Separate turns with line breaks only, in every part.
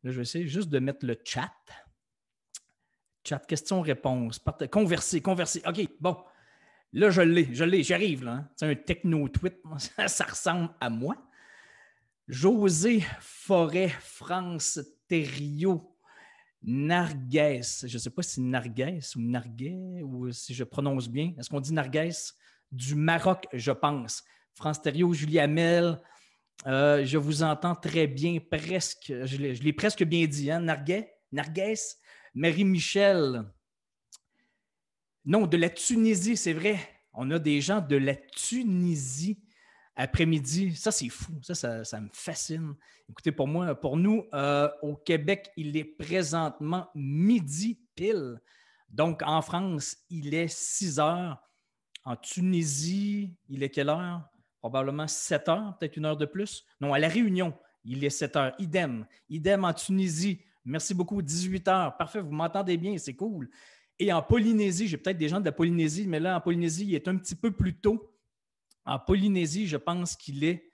Là, je vais essayer juste de mettre le chat. Chat, questions-réponses. Converser. OK, bon. Là, je l'ai, j'y arrive. Là, hein. C'est un techno-tweet, ça ressemble à moi. José Forêt, France Thériault, Narguez. Je ne sais pas si Narguez ou Narguet ou si je prononce bien. Est-ce qu'on dit Narguez? Du Maroc, je pense. France Thériault, Julie Hamel. Je vous entends très bien, presque. Je l'ai presque bien dit, hein? Narguez? Marie-Michel. Non, de la Tunisie, c'est vrai. On a des gens de la Tunisie après-midi. Ça, c'est fou. Ça me fascine. Écoutez, pour nous, au Québec, il est présentement midi pile. Donc, en France, il est 6 heures. En Tunisie, il est quelle heure? Probablement 7 heures, peut-être une heure de plus. Non, à La Réunion, il est 7 heures. Idem en Tunisie. Merci beaucoup, 18 heures. Parfait, vous m'entendez bien, c'est cool. Et en Polynésie, j'ai peut-être des gens de la Polynésie, mais là, en Polynésie, il est un petit peu plus tôt. En Polynésie, je pense qu'il est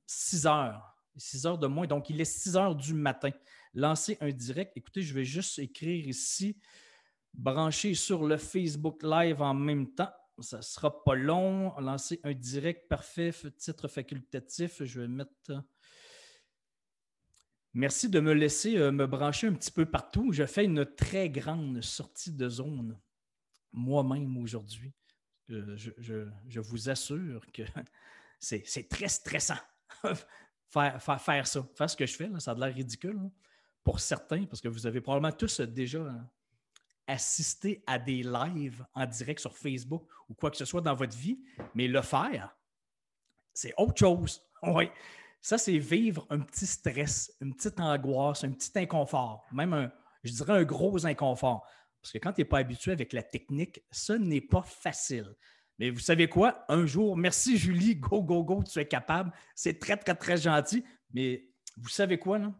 6 heures. 6 heures de moins. Donc, il est 6 heures du matin. Lancer un direct. Écoutez, je vais juste écrire ici, brancher sur le Facebook Live en même temps. Ça ne sera pas long. Lancer un direct parfait, titre facultatif. Je vais mettre... Merci de me laisser me brancher un petit peu partout. Je fais une très grande sortie de zone moi-même aujourd'hui. Je vous assure que c'est très stressant faire ça. Faire ce que je fais, là, ça a l'air ridicule hein, pour certains, parce que vous avez probablement tous déjà assisté à des lives en direct sur Facebook ou quoi que ce soit dans votre vie, mais le faire, c'est autre chose. Oui. Ça, c'est vivre un petit stress, une petite angoisse, un petit inconfort, même je dirais un gros inconfort. Parce que quand tu n'es pas habitué avec la technique, ce n'est pas facile. Mais vous savez quoi? Un jour, merci Julie, go, go, go, tu es capable. C'est très, très, très gentil. Mais vous savez quoi? Là?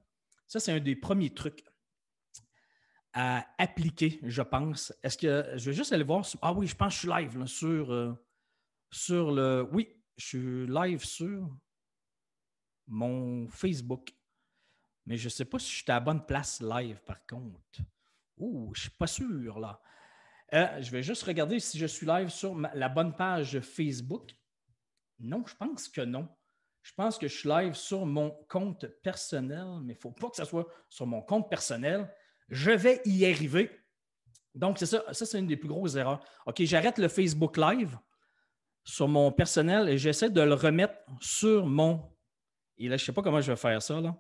Ça, c'est un des premiers trucs à appliquer, je pense. Est-ce que je vais juste aller voir? Ah oui, je pense que je suis live là, sur le. Oui, je suis live sur mon Facebook. Mais je ne sais pas si je suis à la bonne place live, par contre. Ouh, je ne suis pas sûr, là. Je vais juste regarder si je suis live sur la bonne page Facebook. Non, je pense que non. Je pense que je suis live sur mon compte personnel, mais il ne faut pas que ça soit sur mon compte personnel. Je vais y arriver. Donc, c'est ça. Ça, c'est une des plus grosses erreurs. OK, j'arrête le Facebook Live sur mon personnel et j'essaie de le remettre sur mon... Et là, je ne sais pas comment je vais faire ça, là.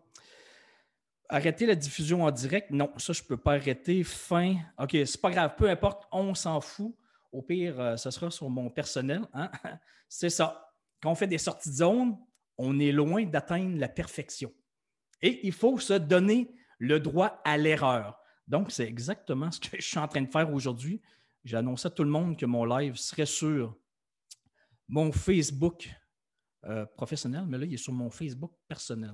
Arrêter la diffusion en direct, non, ça, je ne peux pas arrêter. Fin, OK, c'est pas grave, peu importe, on s'en fout. Au pire, ça sera sur mon personnel. Hein? C'est ça. Quand on fait des sorties de zone, on est loin d'atteindre la perfection. Et il faut se donner le droit à l'erreur. Donc, c'est exactement ce que je suis en train de faire aujourd'hui. J'ai annoncé à tout le monde que mon live serait sur mon Facebook professionnel, mais là, il est sur mon Facebook personnel.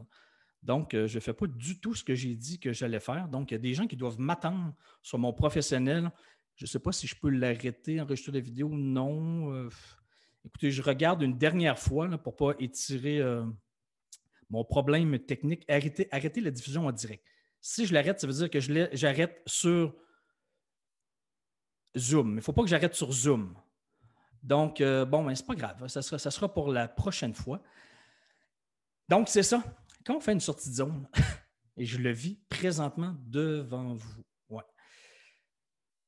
Donc, je ne fais pas du tout ce que j'ai dit que j'allais faire. Donc, il y a des gens qui doivent m'attendre sur mon professionnel. Je ne sais pas si je peux l'arrêter, enregistrer la vidéo. Non. Écoutez, je regarde une dernière fois là, pour ne pas étirer mon problème technique. Arrêter la diffusion en direct. Si je l'arrête, ça veut dire que j'arrête sur Zoom. Il ne faut pas que j'arrête sur Zoom. Donc, bon, ben, c'est pas grave. Ça sera pour la prochaine fois. Donc, c'est ça. Quand on fait une sortie de zone, et je le vis présentement devant vous. Ouais.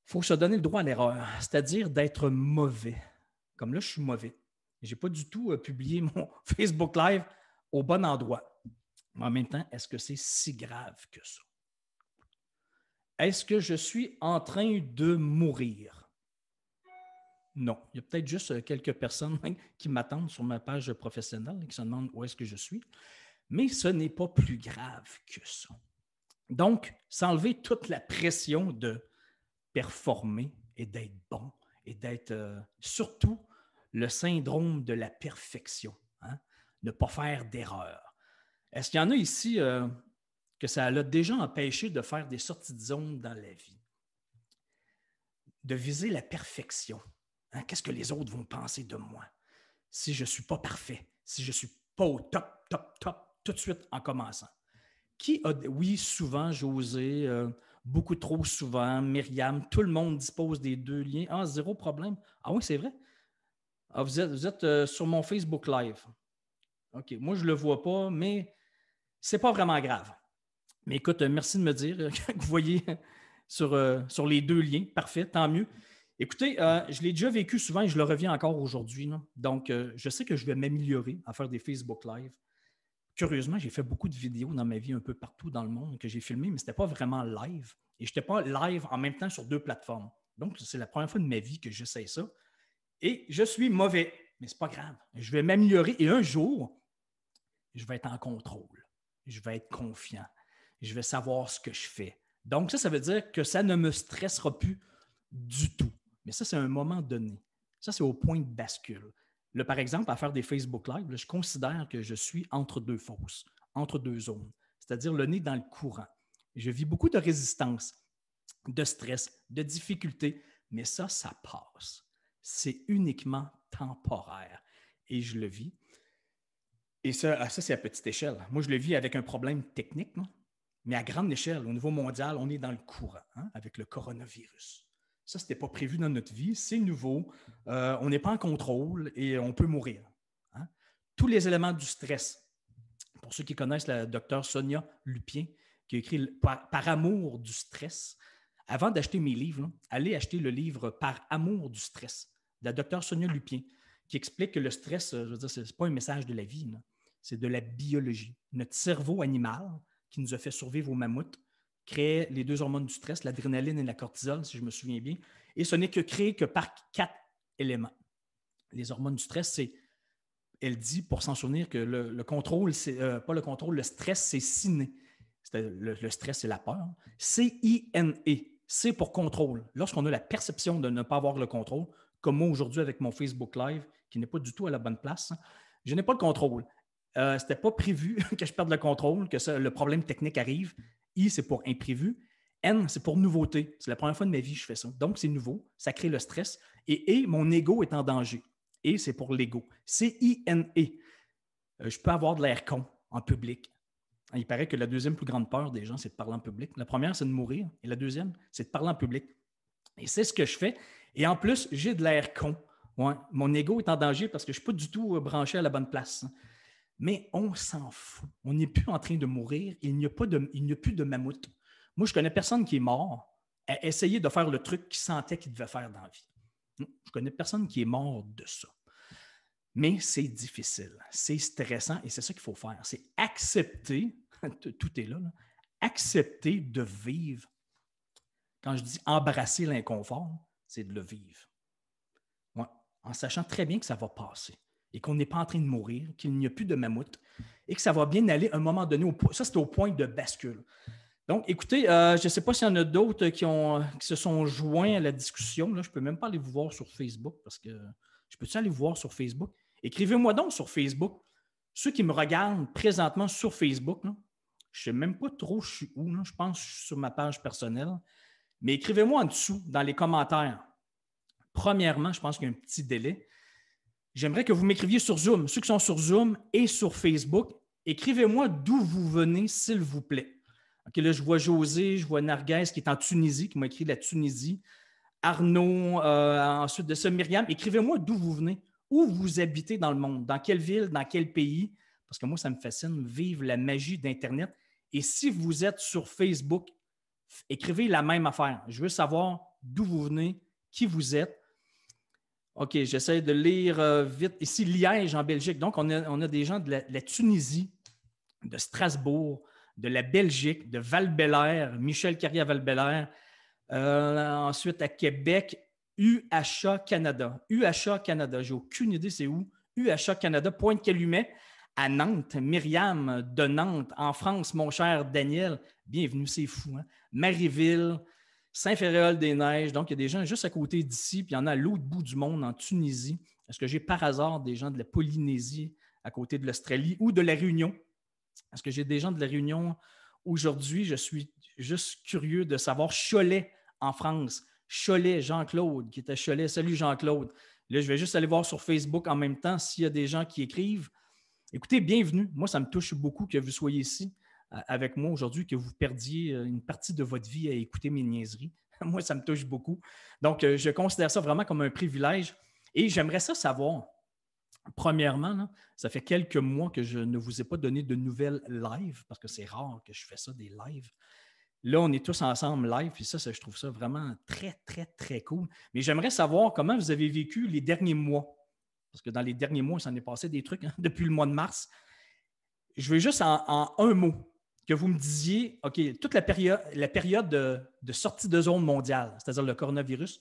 Il faut se donner le droit à l'erreur, c'est-à-dire d'être mauvais. Comme là, je suis mauvais. Je n'ai pas du tout publié mon Facebook Live au bon endroit. Mais en même temps, est-ce que c'est si grave que ça? Est-ce que je suis en train de mourir? Non. Il y a peut-être juste quelques personnes qui m'attendent sur ma page professionnelle et qui se demandent où est-ce que je suis. Mais ce n'est pas plus grave que ça. Donc, s'enlever toute la pression de performer et d'être bon et d'être surtout le syndrome de la perfection. Hein? Ne pas faire d'erreur. Est-ce qu'il y en a ici que ça l'a déjà empêché de faire des sorties de zone dans la vie? De viser la perfection. Hein? Qu'est-ce que les autres vont penser de moi? Si je ne suis pas parfait, si je ne suis pas au top, top, top, tout de suite en commençant. Oui, souvent, José, beaucoup trop souvent, Myriam, tout le monde dispose des 2 liens. Ah, zéro problème. Ah oui, c'est vrai. Ah, vous êtes sur mon Facebook Live. OK, moi, je ne le vois pas, mais c'est pas vraiment grave. Mais écoute, merci de me dire que vous voyez sur les 2 liens. Parfait, tant mieux. Écoutez, je l'ai déjà vécu souvent et je le reviens encore aujourd'hui. Donc, je sais que je vais m'améliorer à faire des Facebook Live. Curieusement, j'ai fait beaucoup de vidéos dans ma vie un peu partout dans le monde que j'ai filmées, mais ce n'était pas vraiment live. Et je n'étais pas live en même temps sur 2 plateformes. Donc, c'est la première fois de ma vie que j'essaie ça. Et je suis mauvais, mais ce n'est pas grave. Je vais m'améliorer et un jour, je vais être en contrôle. Je vais être confiant. Je vais savoir ce que je fais. Donc, ça veut dire que ça ne me stressera plus du tout. Mais ça, c'est un moment donné. Ça, c'est au point de bascule. Là, par exemple, à faire des Facebook Live, là, je considère que je suis entre 2 fosses, entre 2 zones, c'est-à-dire le nez dans le courant. Je vis beaucoup de résistance, de stress, de difficultés, mais ça passe. C'est uniquement temporaire. Et je le vis. Et ça c'est à petite échelle. Moi, je le vis avec un problème technique, non? Mais à grande échelle, au niveau mondial, on est dans le courant avec le coronavirus. Ça, ce n'était pas prévu dans notre vie, c'est nouveau, on n'est pas en contrôle et on peut mourir. Hein? Tous les éléments du stress. Pour ceux qui connaissent la docteure Sonia Lupien, qui a écrit Par amour du stress, avant d'acheter mes livres, là, allez acheter le livre Par amour du stress de la docteure Sonia Lupien, qui explique que le stress, je veux dire, ce n'est pas un message de la vie, là. C'est de la biologie. Notre cerveau animal, qui nous a fait survivre aux mammouths, crée les 2 hormones du stress, l'adrénaline et la cortisol, si je me souviens bien, et ce n'est que créé que par 4 éléments. Les hormones du stress, c'est, elle dit, pour s'en souvenir, que le contrôle, c'est pas le contrôle, le stress, c'est ciné. Le stress, c'est la peur. C-I-N-E. C pour contrôle. Lorsqu'on a la perception de ne pas avoir le contrôle, comme moi aujourd'hui avec mon Facebook Live, qui n'est pas du tout à la bonne place, je n'ai pas le contrôle. Ce n'était pas prévu que je perde le contrôle, que le problème technique arrive. I, c'est pour imprévu. N, c'est pour nouveauté. C'est la première fois de ma vie que je fais ça. Donc, c'est nouveau. Ça crée le stress. Et mon ego est en danger. Et, c'est pour l'ego. C-I-N-E. Je peux avoir de l'air con en public. Il paraît que la deuxième plus grande peur des gens, c'est de parler en public. La première, c'est de mourir. Et la deuxième, c'est de parler en public. Et c'est ce que je fais. Et en plus, j'ai de l'air con. Ouais, mon ego est en danger parce que je ne suis pas du tout branché à la bonne place. Mais on s'en fout. On n'est plus en train de mourir. Il n'y a plus de mammouth. Moi, je connais personne qui est mort à essayer de faire le truc qu'il sentait qu'il devait faire dans la vie. Je connais personne qui est mort de ça. Mais c'est difficile, c'est stressant et c'est ça qu'il faut faire. C'est accepter, tout est là, accepter de vivre. Quand je dis embrasser l'inconfort, c'est de le vivre. Ouais, en sachant très bien que ça va passer et qu'on n'est pas en train de mourir, qu'il n'y a plus de mammouth et que ça va bien aller à un moment donné. Ça, c'est au point de bascule. Donc, écoutez, je ne sais pas s'il y en a d'autres qui se sont joints à la discussion. Là, je ne peux même pas aller vous voir sur Facebook parce que je peux-tu aller vous voir sur Facebook? Écrivez-moi donc sur Facebook. Ceux qui me regardent présentement sur Facebook, là, je ne sais même pas trop je suis où. Là, je pense que je suis sur ma page personnelle. Mais écrivez-moi en dessous, dans les commentaires. Premièrement, je pense qu'il y a un petit délai. J'aimerais que vous m'écriviez sur Zoom. Ceux qui sont sur Zoom et sur Facebook, écrivez-moi d'où vous venez, s'il vous plaît. OK, là, je vois José, je vois Narguez qui est en Tunisie, qui m'a écrit de la Tunisie. Arnaud, ensuite de ça, Myriam. Écrivez-moi d'où vous venez, où vous habitez dans le monde, dans quelle ville, dans quel pays, parce que moi, ça me fascine, vivre la magie d'Internet. Et si vous êtes sur Facebook, écrivez la même affaire. Je veux savoir d'où vous venez, qui vous êtes. OK, j'essaie de lire vite. Ici, Liège, en Belgique. Donc, on a des gens de la Tunisie, de Strasbourg, de la Belgique, de Val-Bélair, Michel Carrier-Val-Bélair. Ensuite, à Québec, UHA Canada. UHA Canada, j'ai aucune idée c'est où. UHA Canada, Pointe-Calumet. À Nantes, Myriam de Nantes. En France, mon cher Daniel, bienvenue, c'est fou. Hein? Marieville, Saint-Féréol-des-Neiges. Donc, il y a des gens juste à côté d'ici, puis il y en a à l'autre bout du monde, en Tunisie. Est-ce que j'ai par hasard des gens de la Polynésie à côté de l'Australie ou de la Réunion? Est-ce que j'ai des gens de la Réunion aujourd'hui? Je suis juste curieux de savoir. Cholet, en France. Cholet, Jean-Claude, qui était à Cholet. Salut, Jean-Claude. Là, je vais juste aller voir sur Facebook en même temps s'il y a des gens qui écrivent. Écoutez, bienvenue. Moi, ça me touche beaucoup que vous soyez ici. avec moi aujourd'hui, que vous perdiez une partie de votre vie à écouter mes niaiseries. Moi, ça me touche beaucoup. Donc, je considère ça vraiment comme un privilège. Et j'aimerais ça savoir, premièrement, là, ça fait quelques mois que je ne vous ai pas donné de nouvelles live, parce que c'est rare que je fais ça, des lives. Là, on est tous ensemble live, puis ça, je trouve ça vraiment très, très, très cool. Mais j'aimerais savoir comment vous avez vécu les derniers mois. Parce que dans les derniers mois, il s'en est passé des trucs depuis le mois de mars. Je veux juste en un mot que vous me disiez, OK, toute la période de sortie de zone mondiale, c'est-à-dire le coronavirus,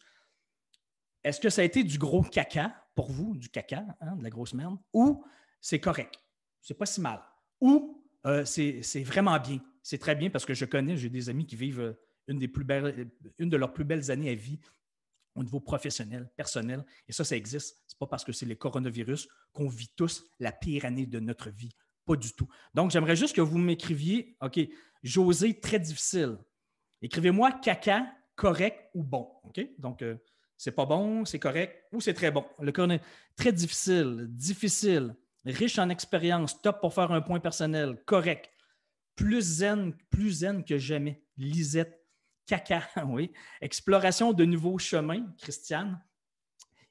est-ce que ça a été du gros caca pour vous, du caca, hein, de la grosse merde, ou c'est correct, c'est pas si mal, ou c'est vraiment bien, c'est très bien parce que j'ai des amis qui vivent une de leurs plus belles années à vie au niveau professionnel, personnel, et ça existe. C'est pas parce que c'est le coronavirus qu'on vit tous la pire année de notre vie. Pas du tout. Donc, j'aimerais juste que vous m'écriviez, OK, José, très difficile. Écrivez-moi caca, correct ou bon. OK? Donc, c'est pas bon, c'est correct ou c'est très bon. Le corona, très difficile, difficile, riche en expérience, top pour faire un point personnel, correct, plus zen que jamais. Lisette, caca, oui. Exploration de nouveaux chemins, Christiane.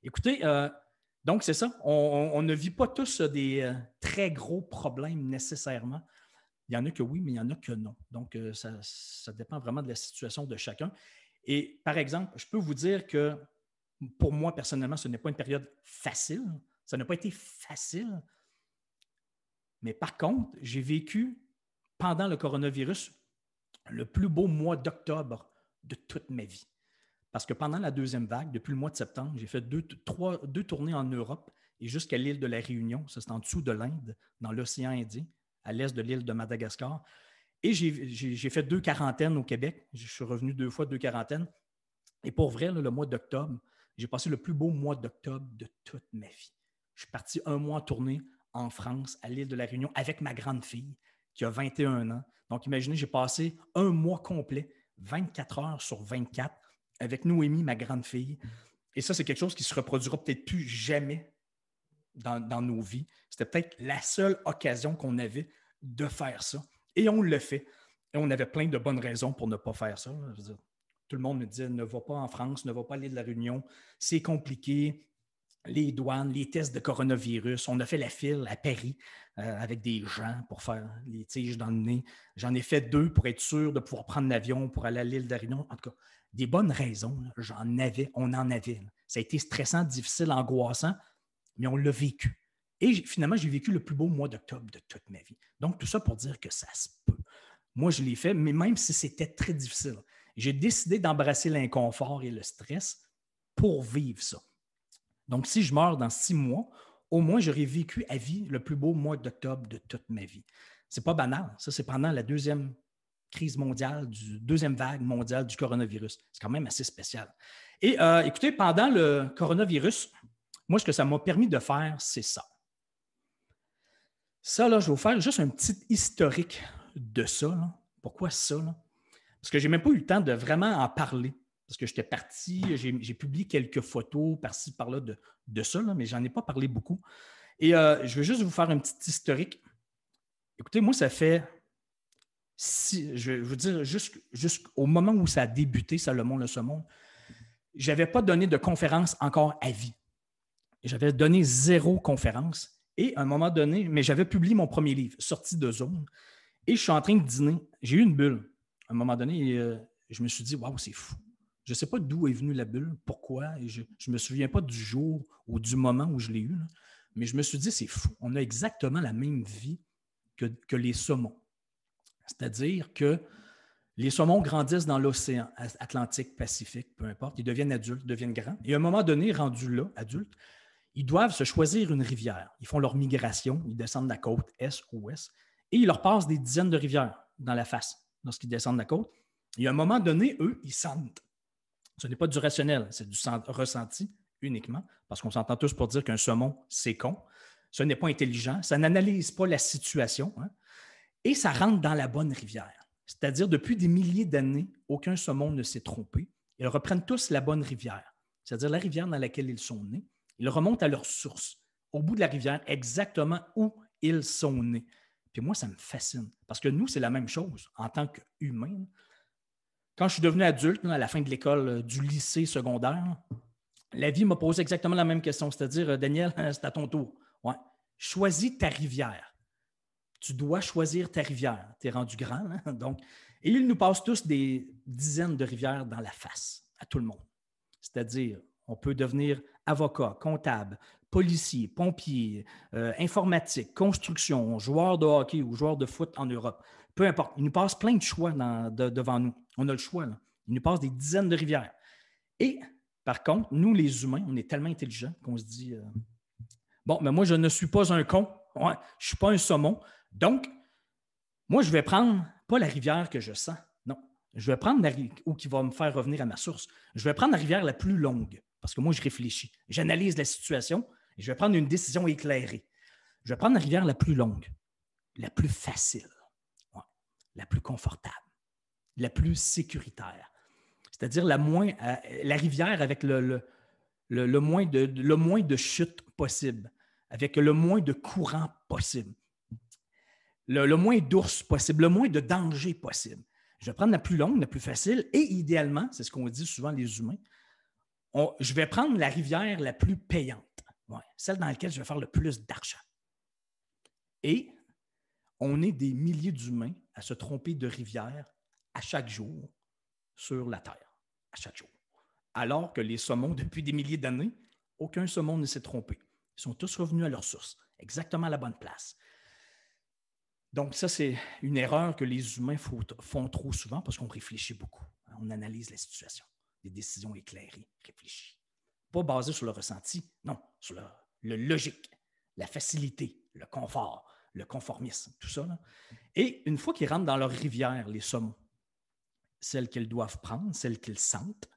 Écoutez, donc c'est ça. On ne vit pas tous des très gros problèmes nécessairement. Il y en a que oui, mais il y en a que non. Donc, ça dépend vraiment de la situation de chacun. Et par exemple, je peux vous dire que pour moi, personnellement, ce n'est pas une période facile. Ça n'a pas été facile. Mais par contre, j'ai vécu pendant le coronavirus le plus beau mois d'octobre de toute ma vie. Parce que pendant la deuxième vague, depuis le mois de septembre, j'ai fait deux tournées en Europe et jusqu'à l'île de la Réunion. Ça, c'est en dessous de l'Inde, dans l'océan Indien, à l'est de l'île de Madagascar. Et j'ai fait 2 quarantaines au Québec. Je suis revenu 2 fois 2 quarantaines. Et pour vrai, là, le mois d'octobre, j'ai passé le plus beau mois d'octobre de toute ma vie. Je suis parti un mois en tournée en France, à l'île de la Réunion, avec ma grande fille qui a 21 ans. Donc, imaginez, j'ai passé un mois complet, 24 heures sur 24, avec Noémie, ma grande fille. Et ça, c'est quelque chose qui se reproduira peut-être plus jamais dans nos vies. C'était peut-être la seule occasion qu'on avait de faire ça. Et on le fait. Et on avait plein de bonnes raisons pour ne pas faire ça. Je veux dire, tout le monde me disait, ne va pas en France, ne va pas à l'île de la Réunion, c'est compliqué. Les douanes, les tests de coronavirus. On a fait la file à Paris avec des gens pour faire les tiges dans le nez. J'en ai fait 2 pour être sûr de pouvoir prendre l'avion pour aller à l'île de la Réunion. En tout cas, des bonnes raisons. On en avait. Ça a été stressant, difficile, angoissant, mais on l'a vécu. Et finalement, j'ai vécu le plus beau mois d'octobre de toute ma vie. Donc, tout ça pour dire que ça se peut. Moi, je l'ai fait, mais même si c'était très difficile, j'ai décidé d'embrasser l'inconfort et le stress pour vivre ça. Donc, si je meurs dans 6 mois, au moins, j'aurais vécu à vie le plus beau mois d'octobre de toute ma vie. C'est pas banal. Ça, c'est pendant la deuxième crise mondiale, deuxième vague mondiale du coronavirus. C'est quand même assez spécial. Et écoutez, pendant le coronavirus, moi, ce que ça m'a permis de faire, c'est ça. Ça, là, je vais vous faire juste un petit historique de ça. Là. Pourquoi ça? Là? Parce que je n'ai même pas eu le temps de vraiment en parler. Parce que j'étais parti, j'ai publié quelques photos par-ci, par-là de ça, là, mais je n'en ai pas parlé beaucoup. Et je vais juste vous faire un petit historique. Écoutez, moi, ça fait, je vais vous dire, jusqu'au moment où ça a débuté, Salomon le Saumon, je n'avais pas donné de conférence encore à vie. J'avais donné 0 conférence. Et à un moment donné, mais j'avais publié mon premier livre, Sortie de zone. Et je suis en train de dîner. J'ai eu une bulle. À un moment donné, je me suis dit, waouh, c'est fou. Je ne sais pas d'où est venue la bulle, pourquoi. Et je ne me souviens pas du jour ou du moment où je l'ai eue. Mais je me suis dit, c'est fou. On a exactement la même vie que les saumons. C'est-à-dire que les saumons grandissent dans l'océan Atlantique, Pacifique, peu importe. Ils deviennent adultes, deviennent grands. Et à un moment donné, rendus là, adultes, ils doivent se choisir une rivière. Ils font leur migration, ils descendent la côte est-ouest et ils leur passent des dizaines de rivières dans la face lorsqu'ils descendent la côte. Et à un moment donné, eux, ils sentent. Ce n'est pas du rationnel, c'est du ressenti uniquement, parce qu'on s'entend tous pour dire qu'un saumon, c'est con. Ce n'est pas intelligent, ça n'analyse pas la situation, hein, et ça rentre dans la bonne rivière. C'est-à-dire, depuis des milliers d'années, aucun saumon ne s'est trompé. Ils reprennent tous la bonne rivière, c'est-à-dire la rivière dans laquelle ils sont nés. Ils remontent à leur source, au bout de la rivière, exactement où ils sont nés. Puis moi, ça me fascine. Parce que nous, c'est la même chose en tant qu'humains. Quand je suis devenu adulte, à la fin de l'école, du lycée secondaire, la vie m'a posé exactement la même question. C'est-à-dire, Daniel, c'est à ton tour. Ouais. Choisis ta rivière. Tu dois choisir ta rivière. Tu es rendu grand. Hein? Donc, et ils nous passent tous des dizaines de rivières dans la face, à tout le monde. C'est-à-dire, on peut devenir avocat, comptable, policier, pompier, informatique, construction, joueur de hockey ou joueur de foot en Europe. Peu importe. Il nous passe plein de choix devant nous. On a le choix. Là. Il nous passe des dizaines de rivières. Et par contre, nous, les humains, on est tellement intelligents qu'on se dit bon, mais moi, je ne suis pas un con. Ouais, je ne suis pas un saumon. Donc, moi, je vais prendre pas la rivière que je sens. Non. Je vais prendre ou qui va me faire revenir à ma source. Je vais prendre la rivière la plus longue parce que moi, je réfléchis. J'analyse la situation et je vais prendre une décision éclairée. Je vais prendre la rivière la plus longue, la plus facile, ouais, la plus confortable, la plus sécuritaire. C'est-à-dire la rivière avec le moins de chutes possible, avec le moins de courant possible, le moins d'ours possible, le moins de danger possible. Je vais prendre la plus longue, la plus facile, et idéalement, c'est ce qu'on dit souvent les humains, je vais prendre la rivière la plus payante, ouais, celle dans laquelle je vais faire le plus d'argent. Et on est des milliers d'humains à se tromper de rivière à chaque jour sur la Terre, à chaque jour. Alors que les saumons, depuis des milliers d'années, aucun saumon ne s'est trompé. Ils sont tous revenus à leur source, exactement à la bonne place. Donc ça, c'est une erreur que les humains font trop souvent parce qu'on réfléchit beaucoup. On analyse la situation, des décisions éclairées, réfléchies. Pas basées sur le ressenti, non, sur le logique, la facilité, le confort, le conformisme, tout ça. Là. Et une fois qu'ils rentrent dans leur rivière, les saumons, celles qu'ils doivent prendre, celles qu'ils sentent,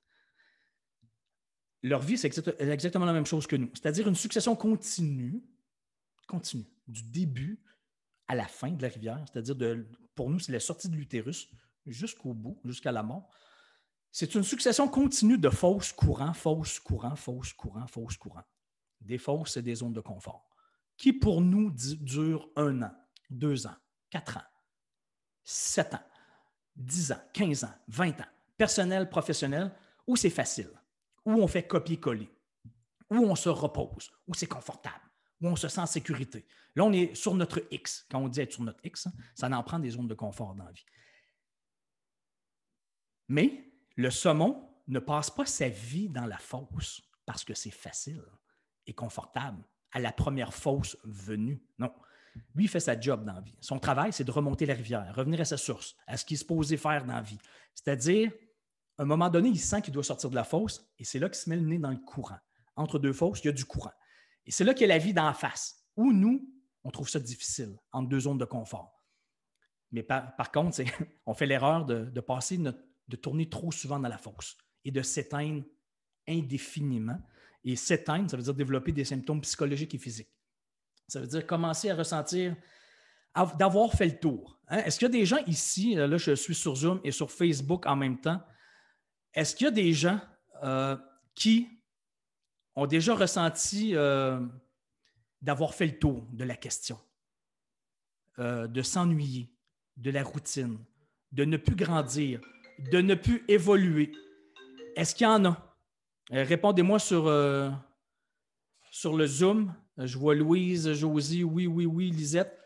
leur vie, c'est exactement la même chose que nous. C'est-à-dire une succession continue, du début à la fin de la rivière, c'est-à-dire pour nous, c'est la sortie de l'utérus jusqu'au bout, jusqu'à la mort. C'est une succession continue de fausses courants, fausses courants, fausses courants, fausses courants. Des fausses, c'est des zones de confort qui, pour nous, durent 1 an, 2 ans, 4 ans, 7 ans, 10 ans, 15 ans, 20 ans, personnel, professionnel, où c'est facile, où on fait copier-coller, où on se repose, où c'est confortable, où on se sent en sécurité. Là, on est sur notre X. Quand on dit être sur notre X, ça en prend des zones de confort dans la vie. Mais le saumon ne passe pas sa vie dans la fosse parce que c'est facile et confortable à la première fosse venue. Non. Lui, il fait sa job dans la vie. Son travail, c'est de remonter la rivière, revenir à sa source, à ce qu'il est supposé faire dans la vie. C'est-à-dire, à un moment donné, il sent qu'il doit sortir de la fosse et c'est là qu'il se met le nez dans le courant. Entre deux fosses, il y a du courant. Et c'est là qu'il y a la vie d'en face, où nous, on trouve ça difficile, entre deux zones de confort. Mais par contre, on fait l'erreur de passer de tourner trop souvent dans la fosse et de s'éteindre indéfiniment. Et s'éteindre, ça veut dire développer des symptômes psychologiques et physiques. Ça veut dire commencer à ressentir, d'avoir fait le tour. Hein? Est-ce qu'il y a des gens ici, là je suis sur Zoom et sur Facebook en même temps, est-ce qu'il y a des gens qui ont déjà ressenti d'avoir fait le tour de la question, de s'ennuyer, de la routine, de ne plus grandir, de ne plus évoluer? Est-ce qu'il y en a? Répondez-moi sur le Zoom. Je vois Louise, Josie, oui, Lisette.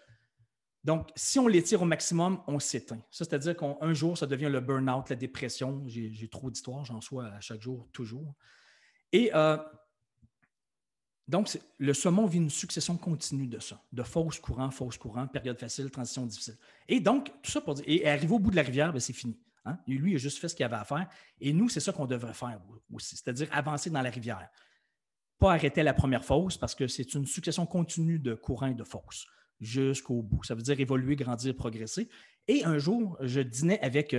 Donc, si on l'étire au maximum, on s'éteint. Ça, c'est-à-dire qu'un jour, ça devient le burn-out, la dépression. J'ai trop d'histoires, j'en sois à chaque jour, toujours. Et donc, le saumon vit une succession continue de ça, de fausses courants, période facile, transition difficile. Et donc, tout ça pour dire, et arrivé au bout de la rivière, c'est fini. Hein? Et lui, il a juste fait ce qu'il avait à faire. Et nous, c'est ça qu'on devrait faire aussi, c'est-à-dire avancer dans la rivière. Pas arrêter la première fosse parce que c'est une succession continue de courants et de fosses jusqu'au bout. Ça veut dire évoluer, grandir, progresser. Et un jour, je dînais avec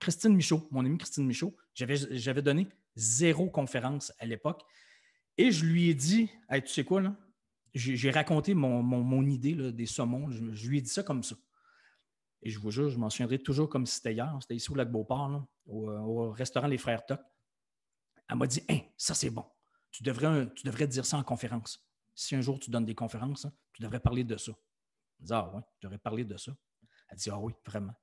Christine Michaud, mon amie Christine Michaud. J'avais donné 0 conférence à l'époque. Et je lui ai dit, hey, tu sais quoi, là? J'ai raconté mon idée là, des saumons. Je lui ai dit ça comme ça. Et je vous jure, je m'en souviendrai toujours comme si c'était hier. C'était ici au Lac-Beauport, là, au restaurant Les Frères Toc. Elle m'a dit, hey, ça c'est bon. Tu devrais dire ça en conférence. Si un jour tu donnes des conférences, tu devrais parler de ça. Je dis, ah oui, j'aurais parlé de ça. Elle dit, ah oui, vraiment.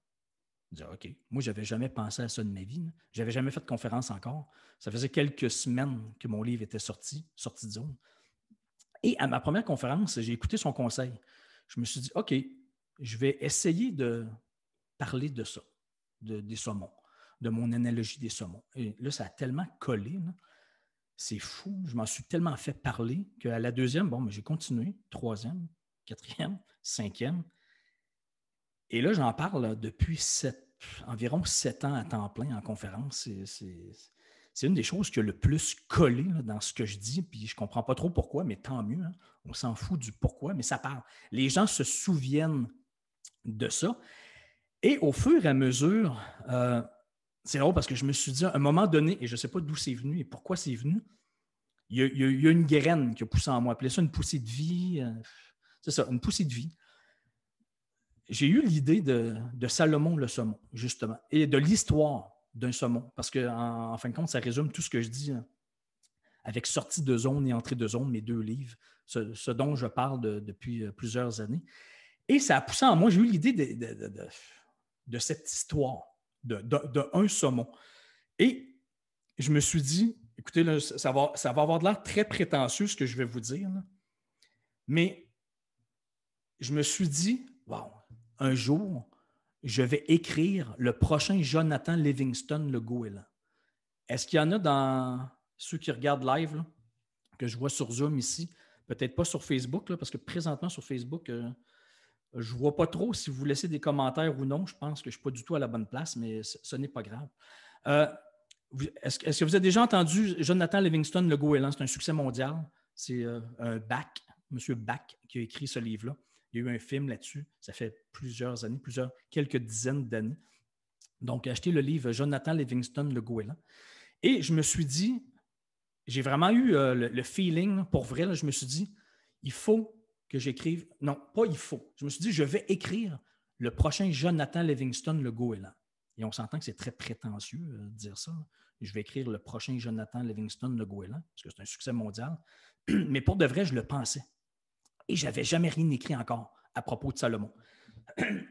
Je dis, OK. Moi, je n'avais jamais pensé à ça de ma vie. Je n'avais jamais fait de conférence encore. Ça faisait quelques semaines que mon livre était sorti de zone. Et à ma première conférence, j'ai écouté son conseil. Je me suis dit, OK, je vais essayer de parler de ça, des saumons, de mon analogie des saumons. Et là, ça a tellement collé. Là. C'est fou. Je m'en suis tellement fait parler qu'à la deuxième, bon, j'ai continué. Troisième, quatrième, cinquième. Et là, j'en parle là, depuis environ 7 ans à temps plein en conférence. C'est une des choses qui a le plus collé là, dans ce que je dis. Puis je ne comprends pas trop pourquoi, mais tant mieux. Hein. On s'en fout du pourquoi, mais ça parle. Les gens se souviennent de ça. Et au fur et à mesure, c'est drôle parce que je me suis dit à un moment donné, et je ne sais pas d'où c'est venu et pourquoi c'est venu, il y a une graine qui a poussé en moi. Appelez ça une poussée de vie. C'est ça, une poussée de vie. J'ai eu l'idée de Salomon le saumon, justement, et de l'histoire d'un saumon, parce qu'en fin de compte, ça résume tout ce que je dis avec Sortie de zone et Entrée de zone, mes 2 livres, ce dont je parle depuis plusieurs années. Et ça a poussé en moi, j'ai eu l'idée de cette histoire, d'un saumon. Et je me suis dit, écoutez, là, ça va avoir de l'air très prétentieux, ce que je vais vous dire, là, mais je me suis dit, wow, un jour, je vais écrire le prochain Jonathan Livingston le goéland. Est-ce qu'il y en a dans ceux qui regardent live, là, que je vois sur Zoom ici? Peut-être pas sur Facebook, là, parce que présentement sur Facebook, je ne vois pas trop si vous laissez des commentaires ou non. Je pense que je ne suis pas du tout à la bonne place, mais ce n'est pas grave. Est-ce que vous avez déjà entendu Jonathan Livingston le goéland? C'est un succès mondial. C'est un Bach, M. Bach, qui a écrit ce livre-là. Il y a eu un film là-dessus. Ça fait plusieurs années, quelques dizaines d'années. Donc, acheté le livre Jonathan Livingston le goéland. Et je me suis dit, j'ai vraiment eu le feeling, pour vrai, là, je me suis dit, il faut que j'écrive. Non, pas il faut. Je me suis dit, je vais écrire le prochain Jonathan Livingston le goéland. Et on s'entend que c'est très prétentieux de dire ça. Je vais écrire le prochain Jonathan Livingston le goéland, parce que c'est un succès mondial. Mais pour de vrai, je le pensais. Et je n'avais jamais rien écrit encore à propos de Salomon.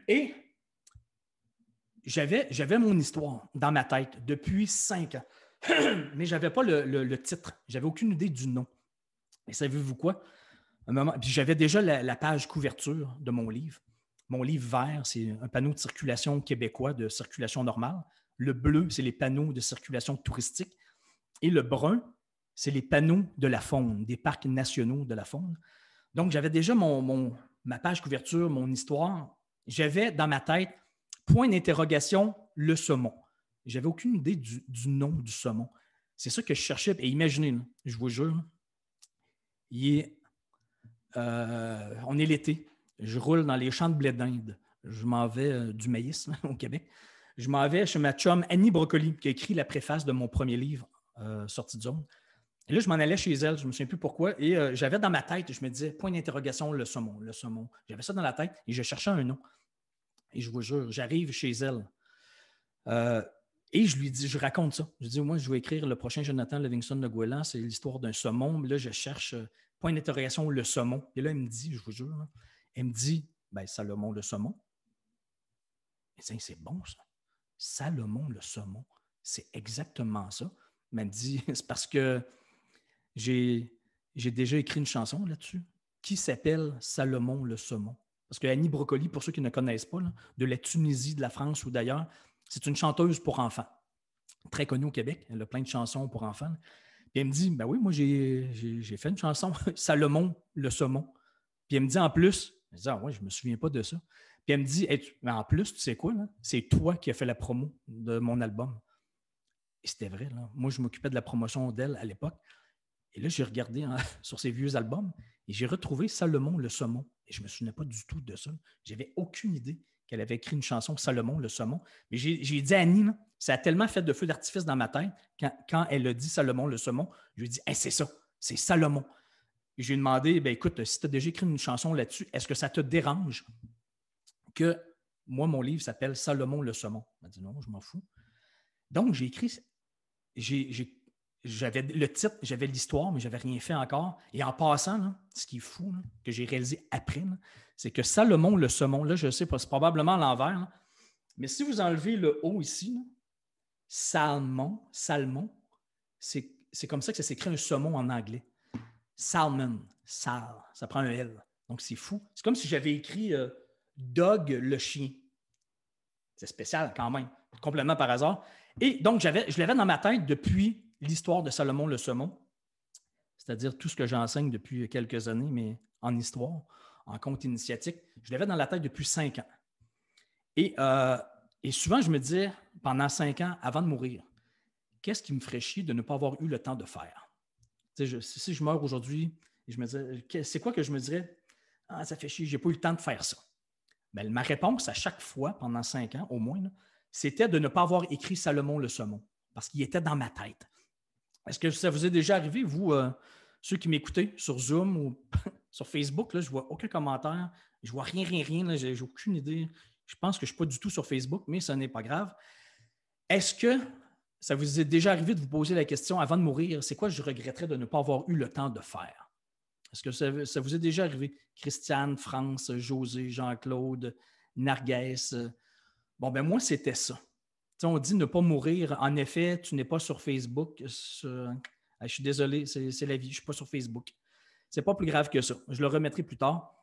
Et j'avais mon histoire dans ma tête depuis 5 ans. Mais je n'avais pas le titre. Je n'avais aucune idée du nom. Et savez-vous quoi? Puis j'avais déjà la page couverture de mon livre. Mon livre vert, c'est un panneau de circulation québécois de circulation normale. Le bleu, c'est les panneaux de circulation touristique. Et le brun, c'est les panneaux de la faune, des parcs nationaux de la faune. Donc, j'avais déjà ma page couverture, mon histoire. J'avais dans ma tête, point d'interrogation, le saumon. J'avais aucune idée du nom du saumon. C'est ça que je cherchais. Et imaginez, là, je vous jure, on est l'été. Je roule dans les champs de blé d'Inde. Je m'en vais du maïs au Québec. Je m'en vais chez ma chum Annie Brocoli, qui a écrit la préface de mon premier livre, Sortie de zone. Et là, je m'en allais chez elle, je ne me souviens plus pourquoi. Et j'avais dans ma tête, je me disais, point d'interrogation, le saumon, le saumon. J'avais ça dans la tête et je cherchais un nom. Et je vous jure, j'arrive chez elle. Et je lui dis, je raconte ça. Je dis, moi, je vais écrire le prochain Jonathan Livingston le goéland, c'est l'histoire d'un saumon. Mais là, je cherche, point d'interrogation, le saumon. Et là, elle me dit, je vous jure, là, elle me dit, ben, Salomon le saumon. Et c'est bon, ça. Salomon le saumon. C'est exactement ça. Mais elle me dit, c'est parce que j'ai déjà écrit une chanson là-dessus qui s'appelle Salomon le saumon. Parce que Annie Brocoli, pour ceux qui ne connaissent pas, là, de la Tunisie, de la France ou d'ailleurs, c'est une chanteuse pour enfants, très connue au Québec. Elle a plein de chansons pour enfants. Puis elle me dit, ben oui, moi j'ai fait une chanson, Salomon le saumon. Puis elle me dit en plus, je dis, ah ouais, je ne me souviens pas de ça. Puis elle me dit, hey, mais en plus, tu sais quoi, là? C'est toi qui as fait la promo de mon album. Et c'était vrai, là. Moi, je m'occupais de la promotion d'elle à l'époque. Et là, j'ai regardé sur ses vieux albums et j'ai retrouvé Salomon le saumon. Et je ne me souvenais pas du tout de ça. Je n'avais aucune idée qu'elle avait écrit une chanson Salomon le saumon. Mais j'ai dit à Annie, là, ça a tellement fait de feu d'artifice dans ma tête quand elle a dit Salomon le saumon. Je lui ai dit, hey, c'est ça, c'est Salomon. Et je lui ai demandé, ben, écoute, si tu as déjà écrit une chanson là-dessus, est-ce que ça te dérange que moi, mon livre s'appelle Salomon le saumon? Elle m'a dit non, je m'en fous. Donc, j'ai écrit, j'avais le titre, j'avais l'histoire, mais je n'avais rien fait encore. Et en passant, là, ce qui est fou, là, que j'ai réalisé après, là, c'est que Salomon le saumon, là, je sais pas, c'est probablement à l'envers, là, mais si vous enlevez le O ici, là, Salmon, c'est comme ça que ça s'écrit un saumon en anglais. Salmon, ça prend un L. Donc, c'est fou. C'est comme si j'avais écrit Dog le chien. C'est spécial quand même, complètement par hasard. Et donc, je l'avais dans ma tête depuis l'histoire de Salomon le saumon, c'est-à-dire tout ce que j'enseigne depuis quelques années, mais en histoire, en conte initiatique. Je l'avais dans la tête depuis 5 ans. Et souvent, je me disais, pendant 5 ans, avant de mourir, qu'est-ce qui me ferait chier de ne pas avoir eu le temps de faire? Si je meurs aujourd'hui, je me disais, c'est quoi que je me dirais? Ah, ça fait chier, je n'ai pas eu le temps de faire ça. Bien, ma réponse à chaque fois, pendant 5 ans au moins, là, c'était de ne pas avoir écrit Salomon le saumon, parce qu'il était dans ma tête. Est-ce que ça vous est déjà arrivé, vous, ceux qui m'écoutez sur Zoom ou sur Facebook, là, je ne vois aucun commentaire, je ne vois rien, là, je n'ai aucune idée. Je pense que je ne suis pas du tout sur Facebook, mais ce n'est pas grave. Est-ce que ça vous est déjà arrivé de vous poser la question avant de mourir, c'est quoi je regretterais de ne pas avoir eu le temps de faire? Est-ce que ça vous est déjà arrivé? Christiane, France, José, Jean-Claude, Narguès. Bon, ben moi, c'était ça. T'sais, on dit ne pas mourir. En effet, tu n'es pas sur Facebook. Je suis désolé, c'est la vie. Je ne suis pas sur Facebook. Ce n'est pas plus grave que ça. Je le remettrai plus tard,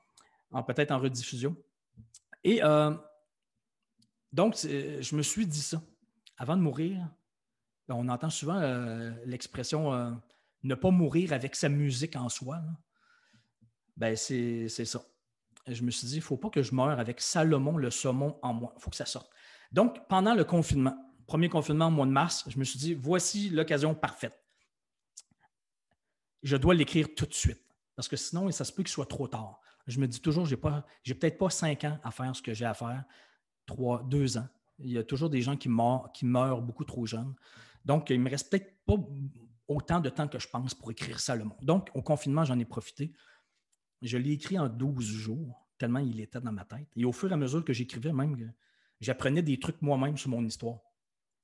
peut-être en rediffusion. Et donc, je me suis dit ça. Avant de mourir, ben, on entend souvent l'expression ne pas mourir avec sa musique en soi. Ben, c'est ça. Je me suis dit, il ne faut pas que je meure avec Salomon le saumon en moi. Il faut que ça sorte. Donc, pendant le confinement, premier confinement au mois de mars, je me suis dit, voici l'occasion parfaite. Je dois l'écrire tout de suite, parce que sinon, ça se peut qu'il soit trop tard. Je me dis toujours, je n'ai peut-être pas 5 ans à faire ce que j'ai à faire, 2 ans. Il y a toujours des gens qui meurent beaucoup trop jeunes. Donc, il ne me reste peut-être pas autant de temps que je pense pour écrire Salomon. Donc, au confinement, j'en ai profité. Je l'ai écrit en 12 jours, tellement il était dans ma tête. Et au fur et à mesure que j'écrivais, même, j'apprenais des trucs moi-même sur mon histoire.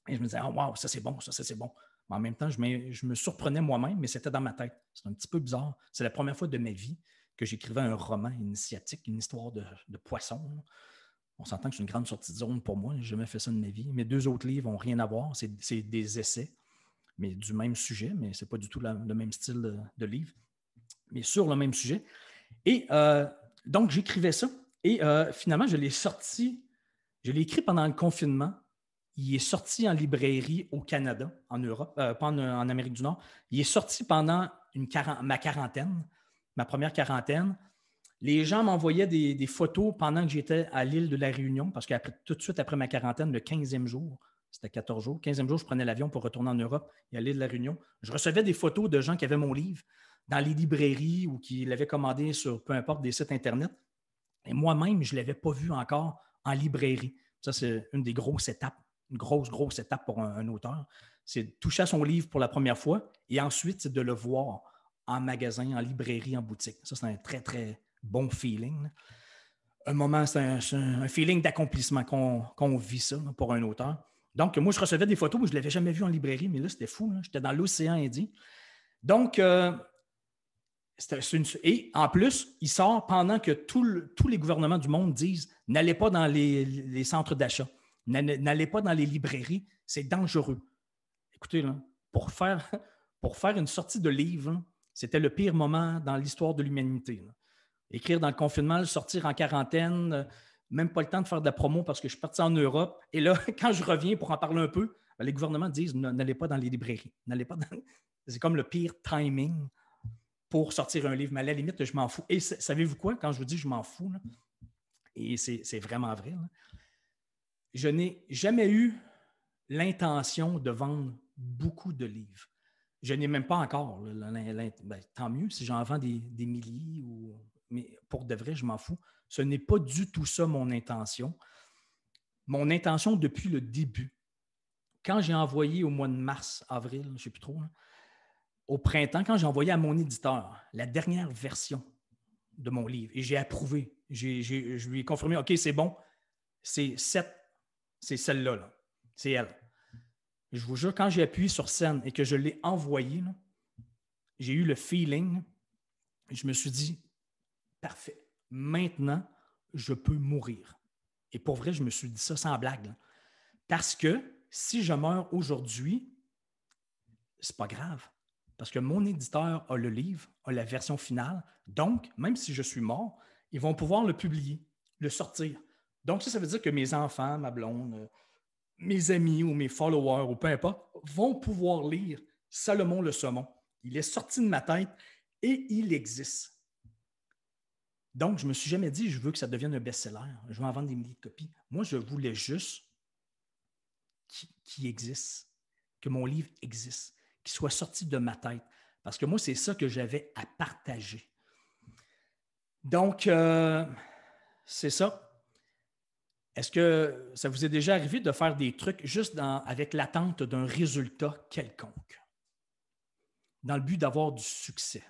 Et je me disais, oh, wow, ça c'est bon, ça c'est bon. Mais en même temps, je me surprenais moi-même, mais c'était dans ma tête. C'est un petit peu bizarre. C'est la première fois de ma vie que j'écrivais un roman initiatique, une histoire de poisson. On s'entend que c'est une grande sortie de zone pour moi. Je n'ai jamais fait ça de ma vie. Mes 2 autres livres n'ont rien à voir. C'est des essais, mais du même sujet, mais ce n'est pas du tout le même style de livre, mais sur le même sujet. Et donc, j'écrivais ça. Et finalement, je l'ai sorti. Je l'ai écrit pendant le confinement. Il est sorti en librairie au Canada, en Europe, pas en Amérique du Nord. Il est sorti pendant ma quarantaine, ma première quarantaine. Les gens m'envoyaient des photos pendant que j'étais à l'île de la Réunion, parce que tout de suite après ma quarantaine, le 15e jour, c'était 14 jours, 15e jour, je prenais l'avion pour retourner en Europe et à l'île de la Réunion. Je recevais des photos de gens qui avaient mon livre dans les librairies ou qui l'avaient commandé sur peu importe des sites Internet. Et moi-même, je ne l'avais pas vu encore en librairie. Ça, c'est une des grosses étapes, une grosse étape pour un auteur. C'est de toucher à son livre pour la première fois et ensuite, c'est de le voir en magasin, en librairie, en boutique. Ça, c'est un très, très bon feeling. Un moment, c'est un feeling d'accomplissement qu'on vit ça pour un auteur. Donc, moi, je recevais des photos, mais je ne l'avais jamais vu en librairie, mais là, c'était fou. Là. J'étais dans l'océan Indien. Donc, et en plus, il sort pendant que tous les gouvernements du monde disent n'allez pas dans les centres d'achat, n'allez pas dans les librairies, c'est dangereux. Écoutez, là, pour faire une sortie de livre, là, c'était le pire moment dans l'histoire de l'humanité. Là. Écrire dans le confinement, sortir en quarantaine, même pas le temps de faire de la promo parce que je suis parti en Europe. Et là, quand je reviens pour en parler un peu, les gouvernements disent n'allez pas dans les librairies. C'est comme le pire timing pour sortir un livre. Mais à la limite, je m'en fous. Et savez-vous quoi? Quand je vous dis je m'en fous, là, et c'est vraiment vrai, là, je n'ai jamais eu l'intention de vendre beaucoup de livres. Je n'ai même pas encore. Tant mieux si j'en vends des milliers, mais pour de vrai, je m'en fous. Ce n'est pas du tout ça mon intention. Mon intention depuis le début, quand j'ai envoyé au mois de mars, avril, je ne sais plus trop, là, au printemps, quand j'ai envoyé à mon éditeur la dernière version de mon livre, et j'ai approuvé, je lui ai confirmé, OK, c'est bon, c'est celle-là, là. C'est elle. Je vous jure, quand j'ai appuyé sur scène et que je l'ai envoyé, là, j'ai eu le feeling, je me suis dit, parfait, maintenant, je peux mourir. Et pour vrai, je me suis dit ça sans blague. Là. Parce que si je meurs aujourd'hui, c'est pas grave. Parce que mon éditeur a le livre, a la version finale. Donc, même si je suis mort, ils vont pouvoir le publier, le sortir. Donc, ça veut dire que mes enfants, ma blonde, mes amis ou mes followers ou peu importe, vont pouvoir lire Salomon le saumon. Il est sorti de ma tête et il existe. Donc, je ne me suis jamais dit, je veux que ça devienne un best-seller. Je vais en vendre des milliers de copies. Moi, je voulais juste qu'il existe, que mon livre existe, qu'il soit sorti de ma tête. Parce que moi, c'est ça que j'avais à partager. Donc, c'est ça. Est-ce que ça vous est déjà arrivé de faire des trucs juste avec l'attente d'un résultat quelconque, dans le but d'avoir du succès,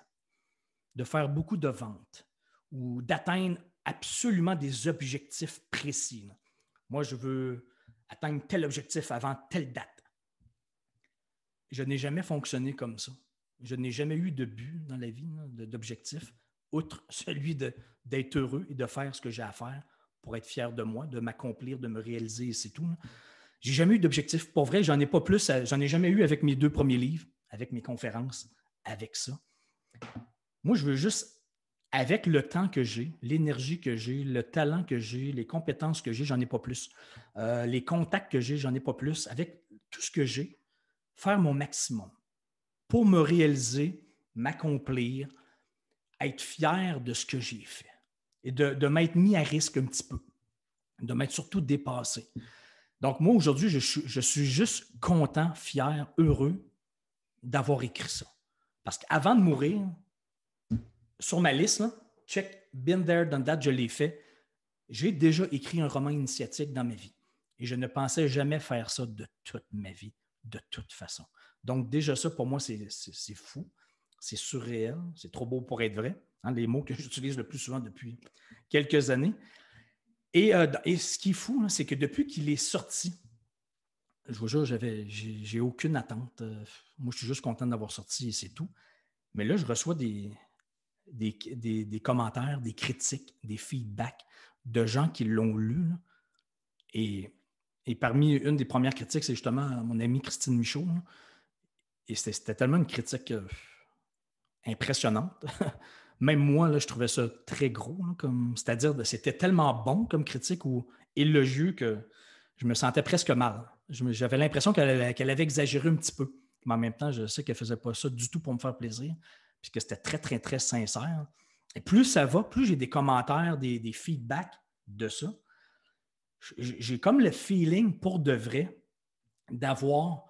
de faire beaucoup de ventes ou d'atteindre absolument des objectifs précis? Là. Moi, je veux atteindre tel objectif avant telle date. Je n'ai jamais fonctionné comme ça. Je n'ai jamais eu de but dans la vie, d'objectif, outre celui d'être heureux et de faire ce que j'ai à faire pour être fier de moi, de m'accomplir, de me réaliser, et c'est tout. J'ai jamais eu d'objectif. Pour vrai, j'en ai pas plus. J'en ai jamais eu avec mes 2 premiers livres, avec mes conférences, avec ça. Moi, je veux juste, avec le temps que j'ai, l'énergie que j'ai, le talent que j'ai, les compétences que j'ai, j'en ai pas plus. Les contacts que j'ai, j'en ai pas plus. Avec tout ce que j'ai, faire mon maximum pour me réaliser, m'accomplir, être fier de ce que j'ai fait et de m'être mis à risque un petit peu, de m'être surtout dépassé. Donc, moi, aujourd'hui, je suis juste content, fier, heureux d'avoir écrit ça. Parce qu'avant de mourir, sur ma liste, là, check, been there, done that, je l'ai fait. J'ai déjà écrit un roman initiatique dans ma vie. Et je ne pensais jamais faire ça de toute ma vie, de toute façon. Donc, déjà ça, pour moi, c'est fou. C'est surréel. C'est trop beau pour être vrai. Hein, les mots que j'utilise le plus souvent depuis quelques années. Et ce qui est fou, c'est que depuis qu'il est sorti, je vous jure, j'ai aucune attente. Moi, je suis juste content d'avoir sorti et c'est tout. Mais là, je reçois des commentaires, des critiques, des feedbacks de gens qui l'ont lu. Là, et parmi une des premières critiques, c'est justement mon amie Christine Michaud. Là, et c'était tellement une critique impressionnante. Même moi, là, je trouvais ça très gros. Là, c'est-à-dire que c'était tellement bon comme critique ou élogieux que je me sentais presque mal. J'avais l'impression qu'elle avait exagéré un petit peu. Mais en même temps, je sais qu'elle ne faisait pas ça du tout pour me faire plaisir, puis que c'était très, très, très sincère. Et plus ça va, plus j'ai des commentaires, des feedbacks de ça. J'ai comme le feeling, pour de vrai, d'avoir,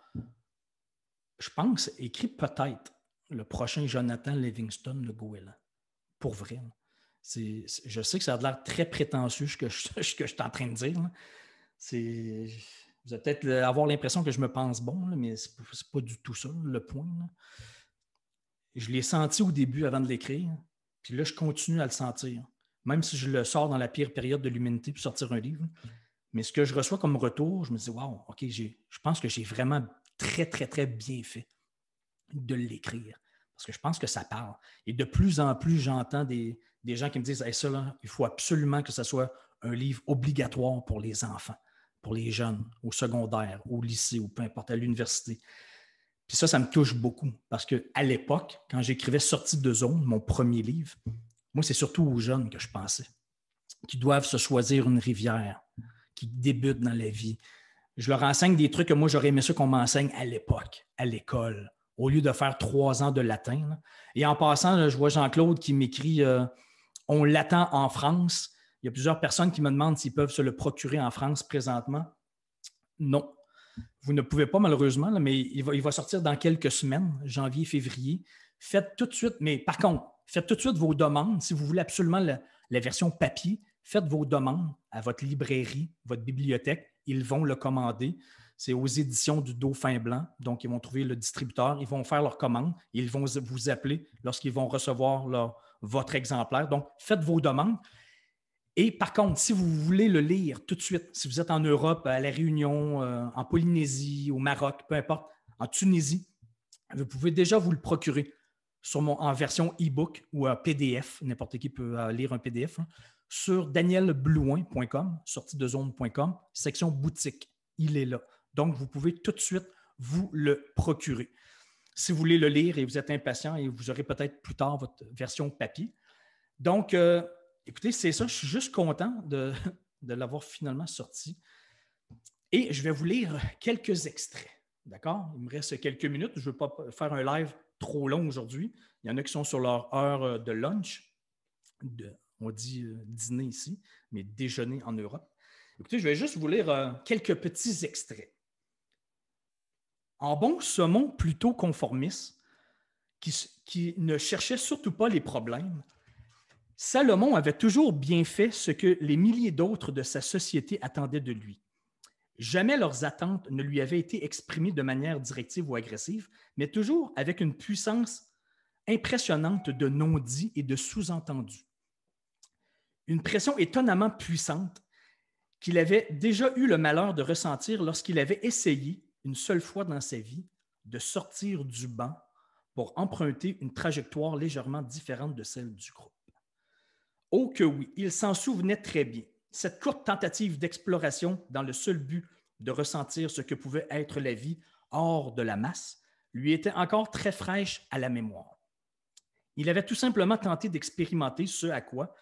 je pense, écrit peut-être le prochain Jonathan Livingston, le goéland. Pour vrai. Je sais que ça a l'air très prétentieux ce que je suis en train de dire. Vous allez peut-être avoir l'impression que je me pense bon, là, mais c'est pas du tout ça, le point. Là. Je l'ai senti au début avant de l'écrire, puis là, je continue à le sentir. Même si je le sors dans la pire période de l'humanité pour sortir un livre. Mais ce que je reçois comme retour, je me dis, wow, OK, je pense que j'ai vraiment très, très, très bien fait de l'écrire. Parce que je pense que ça parle. Et de plus en plus, j'entends des gens qui me disent, hey, ça, là, il faut absolument que ce soit un livre obligatoire pour les enfants, pour les jeunes, au secondaire, au lycée, ou peu importe, à l'université. Puis ça me touche beaucoup. Parce qu'à l'époque, quand j'écrivais Sortie de zone, mon premier livre, moi, c'est surtout aux jeunes que je pensais, qui doivent se choisir une rivière, qui débutent dans la vie. Je leur enseigne des trucs que moi, j'aurais aimé ça qu'on m'enseigne à l'époque, à l'école, au lieu de faire 3 ans de latin. Là. Et en passant, là, je vois Jean-Claude qui m'écrit « On l'attend en France ». Il y a plusieurs personnes qui me demandent s'ils peuvent se le procurer en France présentement. Non, vous ne pouvez pas malheureusement, là, mais il va sortir dans quelques semaines, janvier, février. Faites tout de suite, mais par contre, faites tout de suite vos demandes. Si vous voulez absolument la version papier, faites vos demandes à votre librairie, votre bibliothèque. Ils vont le commander. C'est aux éditions du Dauphin Blanc. Donc, ils vont trouver le distributeur. Ils vont faire leur commande. Ils vont vous appeler lorsqu'ils vont recevoir votre exemplaire. Donc, faites vos demandes. Et par contre, si vous voulez le lire tout de suite, si vous êtes en Europe, à La Réunion, en Polynésie, au Maroc, peu importe, en Tunisie, vous pouvez déjà vous le procurer en version e-book ou PDF. N'importe qui peut lire un PDF sur danielblouin.com, sortidezone.com, section boutique. Il est là. Donc, vous pouvez tout de suite vous le procurer. Si vous voulez le lire et vous êtes impatient, et vous aurez peut-être plus tard votre version papier. Donc, écoutez, c'est ça. Je suis juste content de l'avoir finalement sorti. Et je vais vous lire quelques extraits. D'accord? Il me reste quelques minutes. Je ne veux pas faire un live trop long aujourd'hui. Il y en a qui sont sur leur heure de lunch. On dit dîner ici, mais déjeuner en Europe. Écoutez, je vais juste vous lire quelques petits extraits. En bon saumon plutôt conformiste, qui ne cherchait surtout pas les problèmes, Salomon avait toujours bien fait ce que les milliers d'autres de sa société attendaient de lui. Jamais leurs attentes ne lui avaient été exprimées de manière directive ou agressive, mais toujours avec une puissance impressionnante de non-dits et de sous-entendus. Une pression étonnamment puissante qu'il avait déjà eu le malheur de ressentir lorsqu'il avait essayé, une seule fois dans sa vie, de sortir du banc pour emprunter une trajectoire légèrement différente de celle du groupe. Oh que oui, il s'en souvenait très bien. Cette courte tentative d'exploration dans le seul but de ressentir ce que pouvait être la vie hors de la masse lui était encore très fraîche à la mémoire. Il avait tout simplement tenté d'expérimenter ce à quoi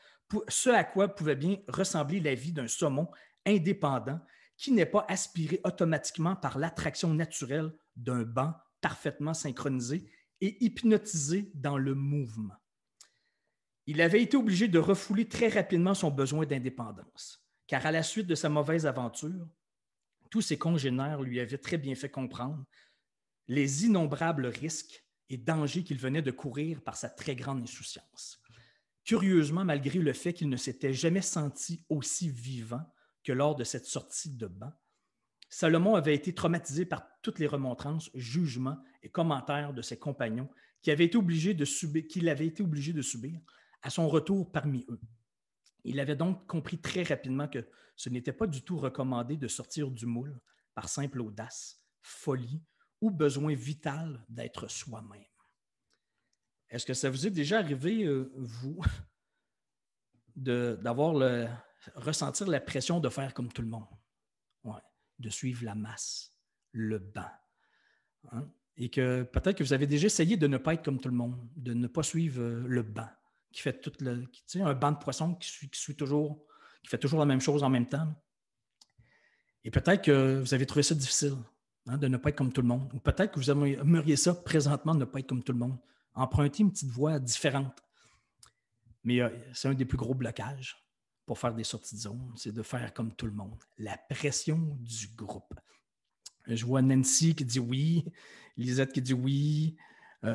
pouvait bien ressembler la vie d'un saumon indépendant qui n'est pas aspiré automatiquement par l'attraction naturelle d'un banc parfaitement synchronisé et hypnotisé dans le mouvement. Il avait été obligé de refouler très rapidement son besoin d'indépendance, car à la suite de sa mauvaise aventure, tous ses congénères lui avaient très bien fait comprendre les innombrables risques et dangers qu'il venait de courir par sa très grande insouciance. Curieusement, malgré le fait qu'il ne s'était jamais senti aussi vivant que lors de cette sortie de banc, Salomon avait été traumatisé par toutes les remontrances, jugements et commentaires de ses compagnons qu'il avait été obligé de subir à son retour parmi eux. Il avait donc compris très rapidement que ce n'était pas du tout recommandé de sortir du moule par simple audace, folie ou besoin vital d'être soi-même. Est-ce que ça vous est déjà arrivé, vous, ressentir la pression de faire comme tout le monde? Ouais, de suivre la masse, le banc. Hein? Et que peut-être que vous avez déjà essayé de ne pas être comme tout le monde, de ne pas suivre le banc, qui fait un banc de poissons qui fait toujours la même chose en même temps. Et peut-être que vous avez trouvé ça difficile, de ne pas être comme tout le monde. Ou peut-être que vous aimeriez ça présentement, de ne pas être comme tout le monde. Emprunter une petite voie différente. Mais c'est un des plus gros blocages pour faire des sorties de zone, c'est de faire comme tout le monde. La pression du groupe. Je vois Nancy qui dit oui, Lisette qui dit oui,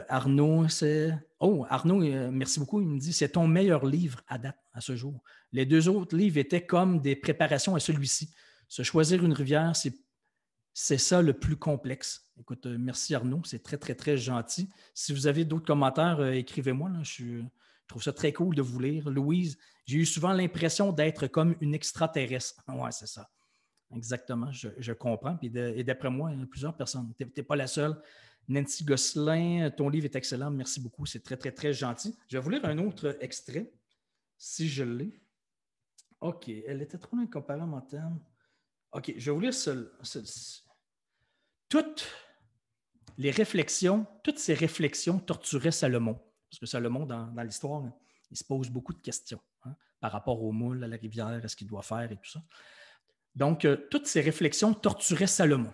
Arnaud, merci beaucoup, il me dit, c'est ton meilleur livre à date, à ce jour. Les deux autres livres étaient comme des préparations à celui-ci. Se choisir une rivière, c'est ça le plus complexe. Écoute, merci Arnaud, c'est très, très, très gentil. Si vous avez d'autres commentaires, écrivez-moi. Là, je trouve ça très cool de vous lire. Louise, j'ai eu souvent l'impression d'être comme une extraterrestre. Oui, c'est ça. Exactement, je comprends. Et d'après moi, il y a plusieurs personnes. Tu n'es pas la seule. Nancy Gosselin, ton livre est excellent. Merci beaucoup. C'est très, très, très gentil. Je vais vous lire un autre extrait, si je l'ai. OK. Elle était trop loin comparée à mon thème. OK. Je vais vous lire toutes ces réflexions torturaient Salomon. Parce que Salomon, dans l'histoire, il se pose beaucoup de questions par rapport au moule, à la rivière, à ce qu'il doit faire et tout ça. Donc, toutes ces réflexions torturaient Salomon.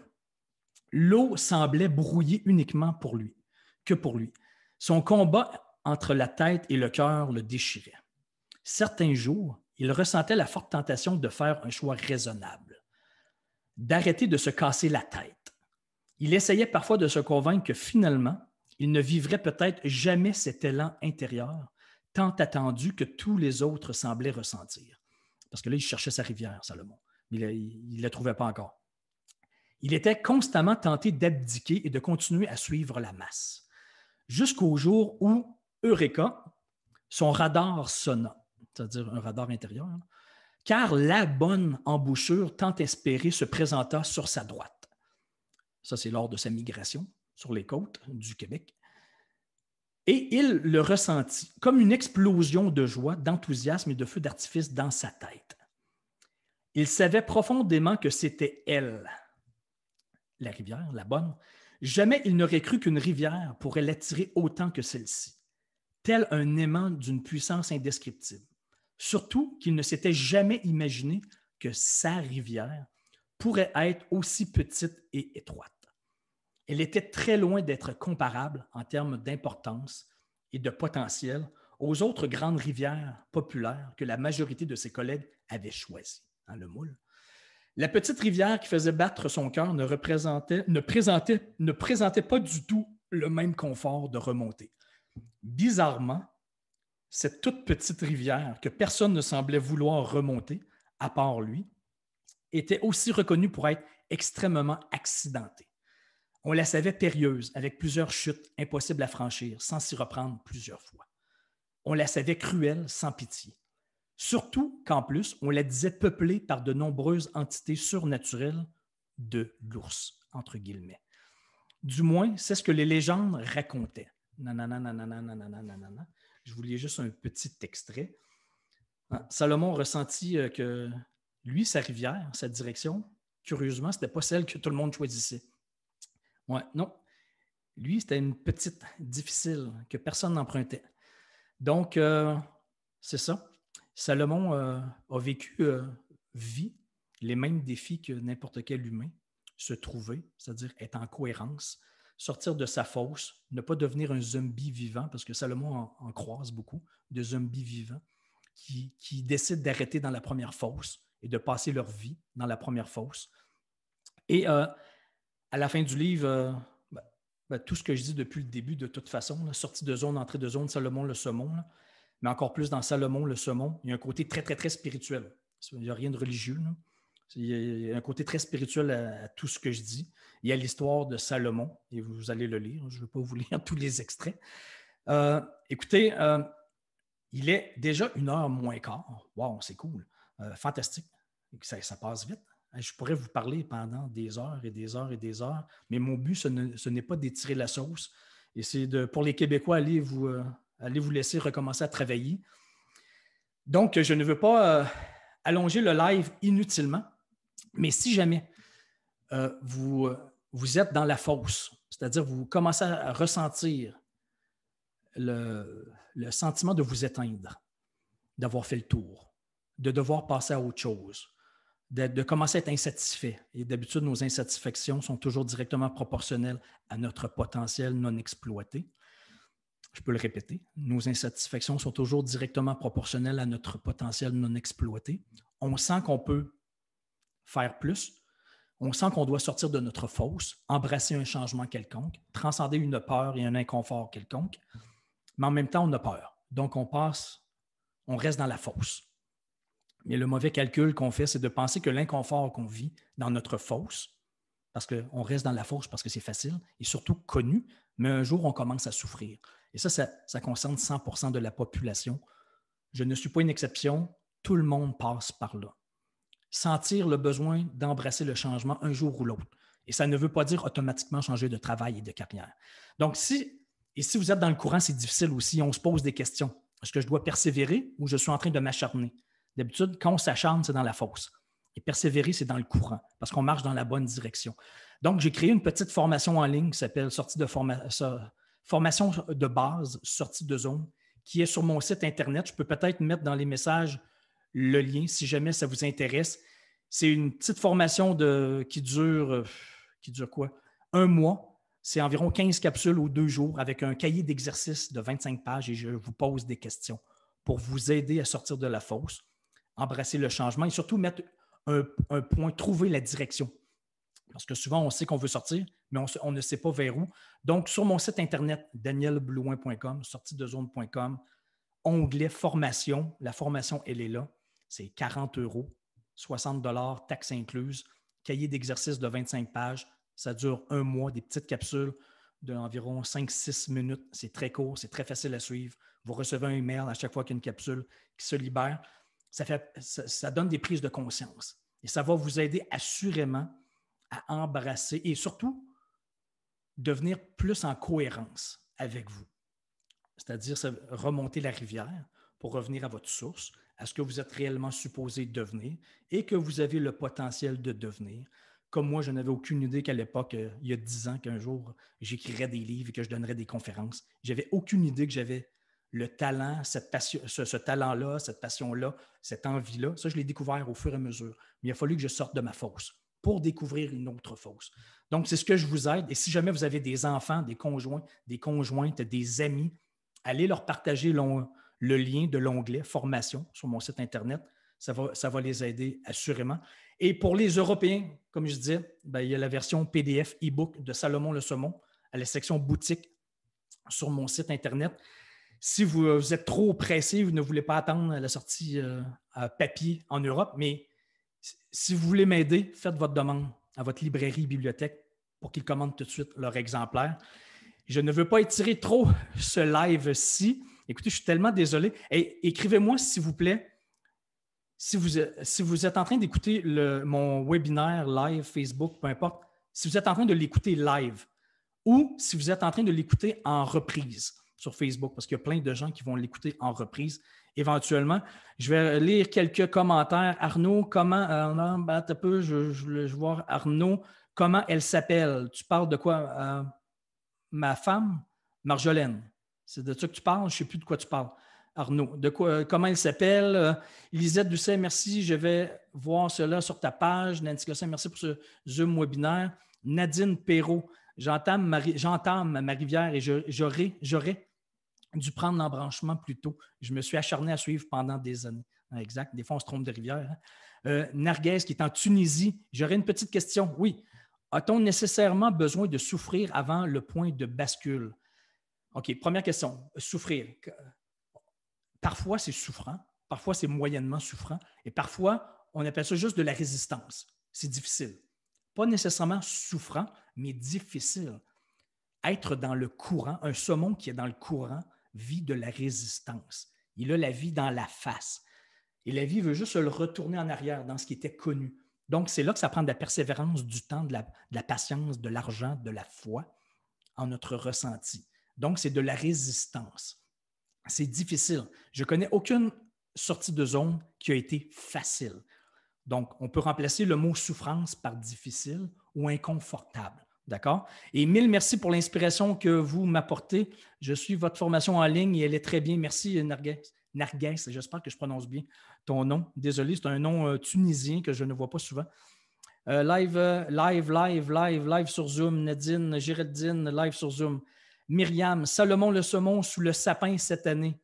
L'eau semblait brouiller uniquement pour lui. Son combat entre la tête et le cœur le déchirait. Certains jours, il ressentait la forte tentation de faire un choix raisonnable, d'arrêter de se casser la tête. Il essayait parfois de se convaincre que finalement, il ne vivrait peut-être jamais cet élan intérieur tant attendu que tous les autres semblaient ressentir. Parce que là, il cherchait sa rivière, Salomon. Il ne la trouvait pas encore. Il était constamment tenté d'abdiquer et de continuer à suivre la masse. Jusqu'au jour où, Eureka, son radar sonna, c'est-à-dire un radar intérieur, car la bonne embouchure tant espérée se présenta sur sa droite. Ça, c'est lors de sa migration sur les côtes du Québec. Et il le ressentit comme une explosion de joie, d'enthousiasme et de feu d'artifice dans sa tête. Il savait profondément que c'était elle, la rivière, la bonne. Jamais il n'aurait cru qu'une rivière pourrait l'attirer autant que celle-ci, tel un aimant d'une puissance indescriptible. Surtout qu'il ne s'était jamais imaginé que sa rivière pourrait être aussi petite et étroite. Elle était très loin d'être comparable en termes d'importance et de potentiel aux autres grandes rivières populaires que la majorité de ses collègues avaient choisies, le moule. La petite rivière qui faisait battre son cœur ne présentait pas du tout le même confort de remontée. Bizarrement, cette toute petite rivière que personne ne semblait vouloir remonter, à part lui, était aussi reconnue pour être extrêmement accidentée. On la savait périlleuse, avec plusieurs chutes impossibles à franchir, sans s'y reprendre plusieurs fois. On la savait cruelle, sans pitié. Surtout qu'en plus, on la disait peuplée par de nombreuses entités surnaturelles de l'ours, entre guillemets. Du moins, c'est ce que les légendes racontaient. Je vous lis juste un petit extrait. Salomon ressentit que lui, sa rivière, sa direction, curieusement, ce n'était pas celle que tout le monde choisissait. Ouais, non. Lui, c'était une petite difficile que personne n'empruntait. Donc, c'est ça. Salomon a vécu, vit les mêmes défis que n'importe quel humain. Se trouver, c'est-à-dire être en cohérence, sortir de sa fosse, ne pas devenir un zombie vivant, parce que Salomon en croise beaucoup, de zombies vivants qui décident d'arrêter dans la première fosse et de passer leur vie dans la première fosse. Et à la fin du livre, tout ce que je dis depuis le début, de toute façon, là, sortie de zone, entrée de zone, Salomon le saumon, là, mais encore plus dans Salomon le saumon, il y a un côté très, très, très spirituel. Il n'y a rien de religieux. Là. Il y a un côté très spirituel à tout ce que je dis. Il y a l'histoire de Salomon, et vous allez le lire. Je ne vais pas vous lire tous les extraits. Écoutez, il est déjà 1h moins quart. Wow, c'est cool. Fantastique. Ça passe vite. Je pourrais vous parler pendant des heures et des heures et des heures, mais mon but, ce n'est pas d'étirer la sauce. Et c'est pour les Québécois, allez vous laisser recommencer à travailler. Donc, je ne veux pas allonger le live inutilement, mais si jamais vous êtes dans la fosse, c'est-à-dire vous commencez à ressentir le sentiment de vous éteindre, d'avoir fait le tour, de devoir passer à autre chose, de commencer à être insatisfait. Et d'habitude, nos insatisfactions sont toujours directement proportionnelles à notre potentiel non exploité. Je peux le répéter, nos insatisfactions sont toujours directement proportionnelles à notre potentiel non exploité. On sent qu'on peut faire plus. On sent qu'on doit sortir de notre fosse, embrasser un changement quelconque, transcender une peur et un inconfort quelconque, mais en même temps, on a peur. Donc, on reste dans la fosse. Mais le mauvais calcul qu'on fait, c'est de penser que l'inconfort qu'on vit dans notre fosse, parce qu'on reste dans la fosse parce que c'est facile et surtout connu, mais un jour, on commence à souffrir. Et ça concerne 100% de la population. Je ne suis pas une exception. Tout le monde passe par là. Sentir le besoin d'embrasser le changement un jour ou l'autre. Et ça ne veut pas dire automatiquement changer de travail et de carrière. Donc, si vous êtes dans le courant, c'est difficile aussi. On se pose des questions. Est-ce que je dois persévérer ou je suis en train de m'acharner? D'habitude, quand on s'acharne, c'est dans la fosse. Et persévérer, c'est dans le courant, parce qu'on marche dans la bonne direction. Donc, j'ai créé une petite formation en ligne qui s'appelle Formation de base, sortie de zone, qui est sur mon site Internet. Je peux peut-être mettre dans les messages le lien si jamais ça vous intéresse. C'est une petite formation qui dure quoi? 1 mois. C'est environ 15 capsules ou 2 jours avec un cahier d'exercices de 25 pages et je vous pose des questions pour vous aider à sortir de la fosse, embrasser le changement et surtout mettre un point, trouver la direction. Parce que souvent, on sait qu'on veut sortir, mais on ne sait pas vers où. Donc, sur mon site Internet, danielblouin.com, sortiedezone.com, onglet formation. La formation, elle est là. C'est 40 €, 60 $, taxes incluses, cahier d'exercice de 25 pages. Ça dure 1 mois, des petites capsules d'environ 5-6 minutes. C'est très court, c'est très facile à suivre. Vous recevez un email à chaque fois qu'il y a une capsule qui se libère. ça donne des prises de conscience. Et ça va vous aider assurément à embrasser et surtout devenir plus en cohérence avec vous. C'est-à-dire remonter la rivière pour revenir à votre source, à ce que vous êtes réellement supposé devenir et que vous avez le potentiel de devenir. Comme moi, je n'avais aucune idée qu'à l'époque, il y a 10 ans, qu'un jour, j'écrirais des livres et que je donnerais des conférences. Je n'avais aucune idée que j'avais le talent, cette passion, ce talent-là, cette passion-là, cette envie-là. Ça, je l'ai découvert au fur et à mesure. Mais il a fallu que je sorte de ma fosse pour découvrir une autre fosse. Donc, c'est ce que je vous aide. Et si jamais vous avez des enfants, des conjoints, des conjointes, des amis, allez leur partager le lien de l'onglet formation sur mon site Internet. Ça va les aider assurément. Et pour les Européens, comme je disais, il y a la version PDF e-book de Salomon le Saumon à la section boutique sur mon site Internet. Si vous êtes trop pressé, vous ne voulez pas attendre la sortie à papier en Europe, mais si vous voulez m'aider, faites votre demande à votre librairie bibliothèque pour qu'ils commandent tout de suite leur exemplaire. Je ne veux pas étirer trop ce live-ci. Écoutez, je suis tellement désolé. Écrivez-moi, s'il vous plaît, si vous êtes en train d'écouter mon webinaire live, Facebook, peu importe, si vous êtes en train de l'écouter live ou si vous êtes en train de l'écouter en reprise sur Facebook, parce qu'il y a plein de gens qui vont l'écouter en reprise éventuellement. Je vais lire quelques commentaires. Arnaud, comment... un peu, je vais voir Arnaud. Comment elle s'appelle? Tu parles de quoi? Ma femme, Marjolaine. C'est de ça que tu parles? Je ne sais plus de quoi tu parles. Arnaud, comment elle s'appelle? Elisette Doucet, merci. Je vais voir cela sur ta page. Nancy Gosselin, merci pour ce Zoom webinaire. Nadine Perrault, j'entame ma rivière et j'aurais dû prendre l'embranchement plus tôt. Je me suis acharné à suivre pendant des années. Exact. Des fois, on se trompe de rivière. Narguez, qui est en Tunisie. J'aurais une petite question. Oui. A-t-on nécessairement besoin de souffrir avant le point de bascule? OK, première question. Souffrir. Parfois, c'est souffrant. Parfois, c'est moyennement souffrant. Et parfois, on appelle ça juste de la résistance. C'est difficile. Pas nécessairement souffrant, mais difficile. Être dans le courant, un saumon qui est dans le courant vit de la résistance. Il a la vie dans la face. Et la vie veut juste se le retourner en arrière dans ce qui était connu. Donc, c'est là que ça prend de la persévérance, du temps, de la patience, de l'argent, de la foi en notre ressenti. Donc, c'est de la résistance. C'est difficile. Je ne connais aucune sortie de zone qui a été facile. Donc, on peut remplacer le mot souffrance par difficile ou inconfortable. D'accord? Et mille merci pour l'inspiration que vous m'apportez. Je suis votre formation en ligne et elle est très bien. Merci, Narguez. Narguez, j'espère que je prononce bien ton nom. Désolé, c'est un nom tunisien que je ne vois pas souvent. Live sur Zoom. Nadine, Géraldine, live sur Zoom. Myriam, Salomon le saumon sous le sapin cette année.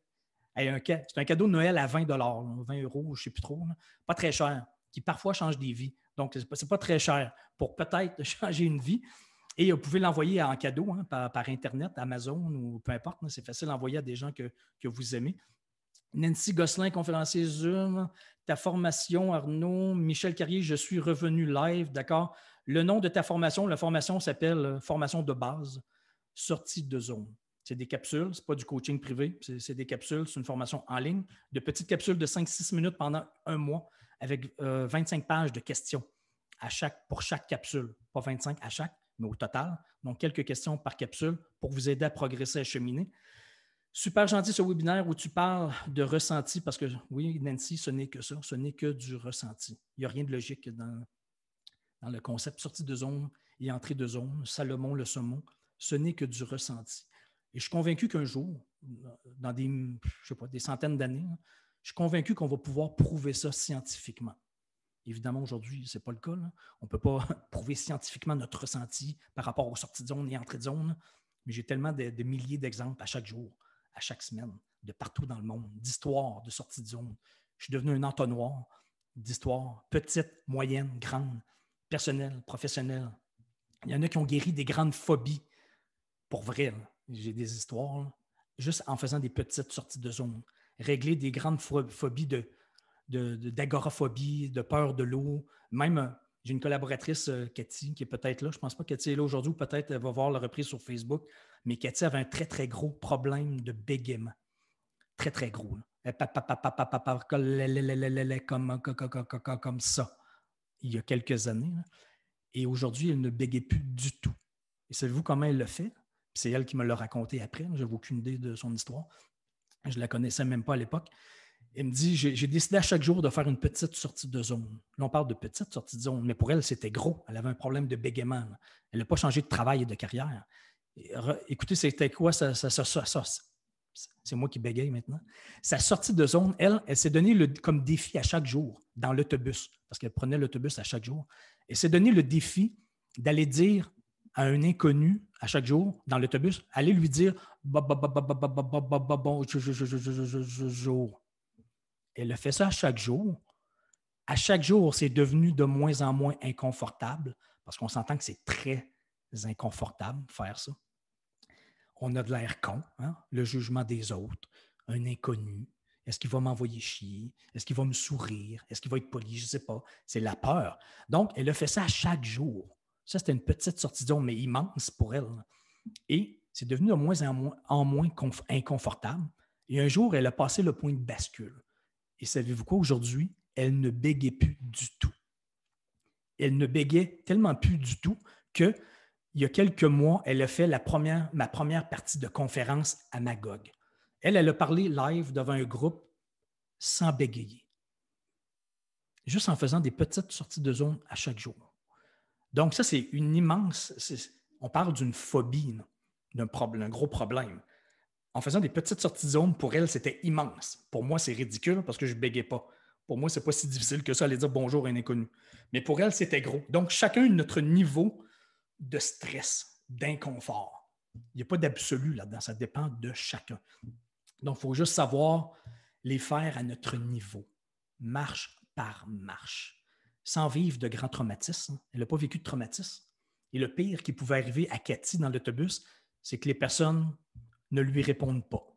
C'est un cadeau de Noël à 20 $, 20 €, je ne sais plus trop. Pas très cher, qui parfois change des vies. Donc, ce n'est pas très cher pour peut-être changer une vie. Et vous pouvez l'envoyer en cadeau par Internet, Amazon ou peu importe. C'est facile d'envoyer à des gens que vous aimez. Nancy Gosselin, conférencier Zoom. Ta formation, Arnaud. Michel Carrier, je suis revenu live. D'accord. Le nom de ta formation, la formation s'appelle Formation de base, sortie de zone. C'est des capsules, ce n'est pas du coaching privé, c'est des capsules, c'est une formation en ligne, de petites capsules de 5-6 minutes pendant un mois avec 25 pages de questions pour chaque capsule. Pas 25 à chaque, mais au total. Donc, quelques questions par capsule pour vous aider à progresser, à cheminer. Super gentil ce webinaire où tu parles de ressenti parce que oui, Nancy, ce n'est que ça, ce n'est que du ressenti. Il n'y a rien de logique dans le concept sortie de zone et entrée de zone, Salomon le saumon, ce n'est que du ressenti. Et je suis convaincu qu'un jour, dans des centaines d'années, je suis convaincu qu'on va pouvoir prouver ça scientifiquement. Évidemment, aujourd'hui, ce n'est pas le cas. Là. On ne peut pas prouver scientifiquement notre ressenti par rapport aux sorties de zone et entrées de zone, mais j'ai tellement de milliers d'exemples à chaque jour, à chaque semaine, de partout dans le monde, d'histoires de sorties de zone. Je suis devenu un entonnoir d'histoires, petites, moyennes, grandes, personnelles, professionnelles. Il y en a qui ont guéri des grandes phobies. Pour vrai, là. J'ai des histoires, là, juste en faisant des petites sorties de zone. Régler des grandes phobies d'agoraphobie, de peur de l'eau. Même, j'ai une collaboratrice, Cathy, qui est peut-être là. Je ne pense pas que Cathy est là aujourd'hui, ou peut-être elle va voir la reprise sur Facebook. Mais Cathy avait un très, très gros problème de bégaiement. Très, très gros. Là. comme ça, il y a quelques années. Là. Et aujourd'hui, elle ne bégait plus du tout. Et savez-vous comment elle le fait? C'est elle qui me l'a raconté après. Je n'avais aucune idée de son histoire. Je ne la connaissais même pas à l'époque. Elle me dit, j'ai décidé à chaque jour de faire une petite sortie de zone. Là, on parle de petite sortie de zone, mais pour elle, c'était gros. Elle avait un problème de bégaiement. Là. Elle n'a pas changé de travail et de carrière. Écoutez, c'était quoi ça? C'est moi qui bégaye maintenant. Sa sortie de zone, elle s'est donnée comme défi à chaque jour dans l'autobus, parce qu'elle prenait l'autobus à chaque jour. Elle s'est donné le défi d'aller dire à un inconnu à chaque jour dans l'autobus, aller lui dire bonjour. Elle a fait ça à chaque jour. À chaque jour, c'est devenu de moins en moins inconfortable parce qu'on s'entend que c'est très inconfortable faire ça. On a de l'air con, hein? Le jugement des autres, un inconnu. Est-ce qu'il va m'envoyer chier? Est-ce qu'il va me sourire? Est-ce qu'il va être poli? Je ne sais pas. C'est la peur. Donc, elle a fait ça à chaque jour. Ça, c'était une petite sortie de zone, mais immense pour elle. Et c'est devenu de moins en moins inconfortable. Et un jour, elle a passé le point de bascule. Et savez-vous quoi? Aujourd'hui, elle ne bégait plus du tout. Elle ne bégait tellement plus du tout que il y a quelques mois, elle a fait ma première partie de conférence à Magog. Elle a parlé live devant un groupe sans bégayer, juste en faisant des petites sorties de zone à chaque jour. Donc ça, c'est une immense... on parle d'une phobie, d'un gros problème. En faisant des petites sorties de zone, pour elle, c'était immense. Pour moi, c'est ridicule parce que je ne bégayais pas. Pour moi, ce n'est pas si difficile que ça, aller dire bonjour à un inconnu. Mais pour elle, c'était gros. Donc, chacun a notre niveau de stress, d'inconfort. Il n'y a pas d'absolu là-dedans, ça dépend de chacun. Donc, il faut juste savoir les faire à notre niveau, marche par marche, sans vivre de grands traumatismes. Elle n'a pas vécu de traumatisme. Et le pire qui pouvait arriver à Cathy dans l'autobus, c'est que les personnes ne lui répondent pas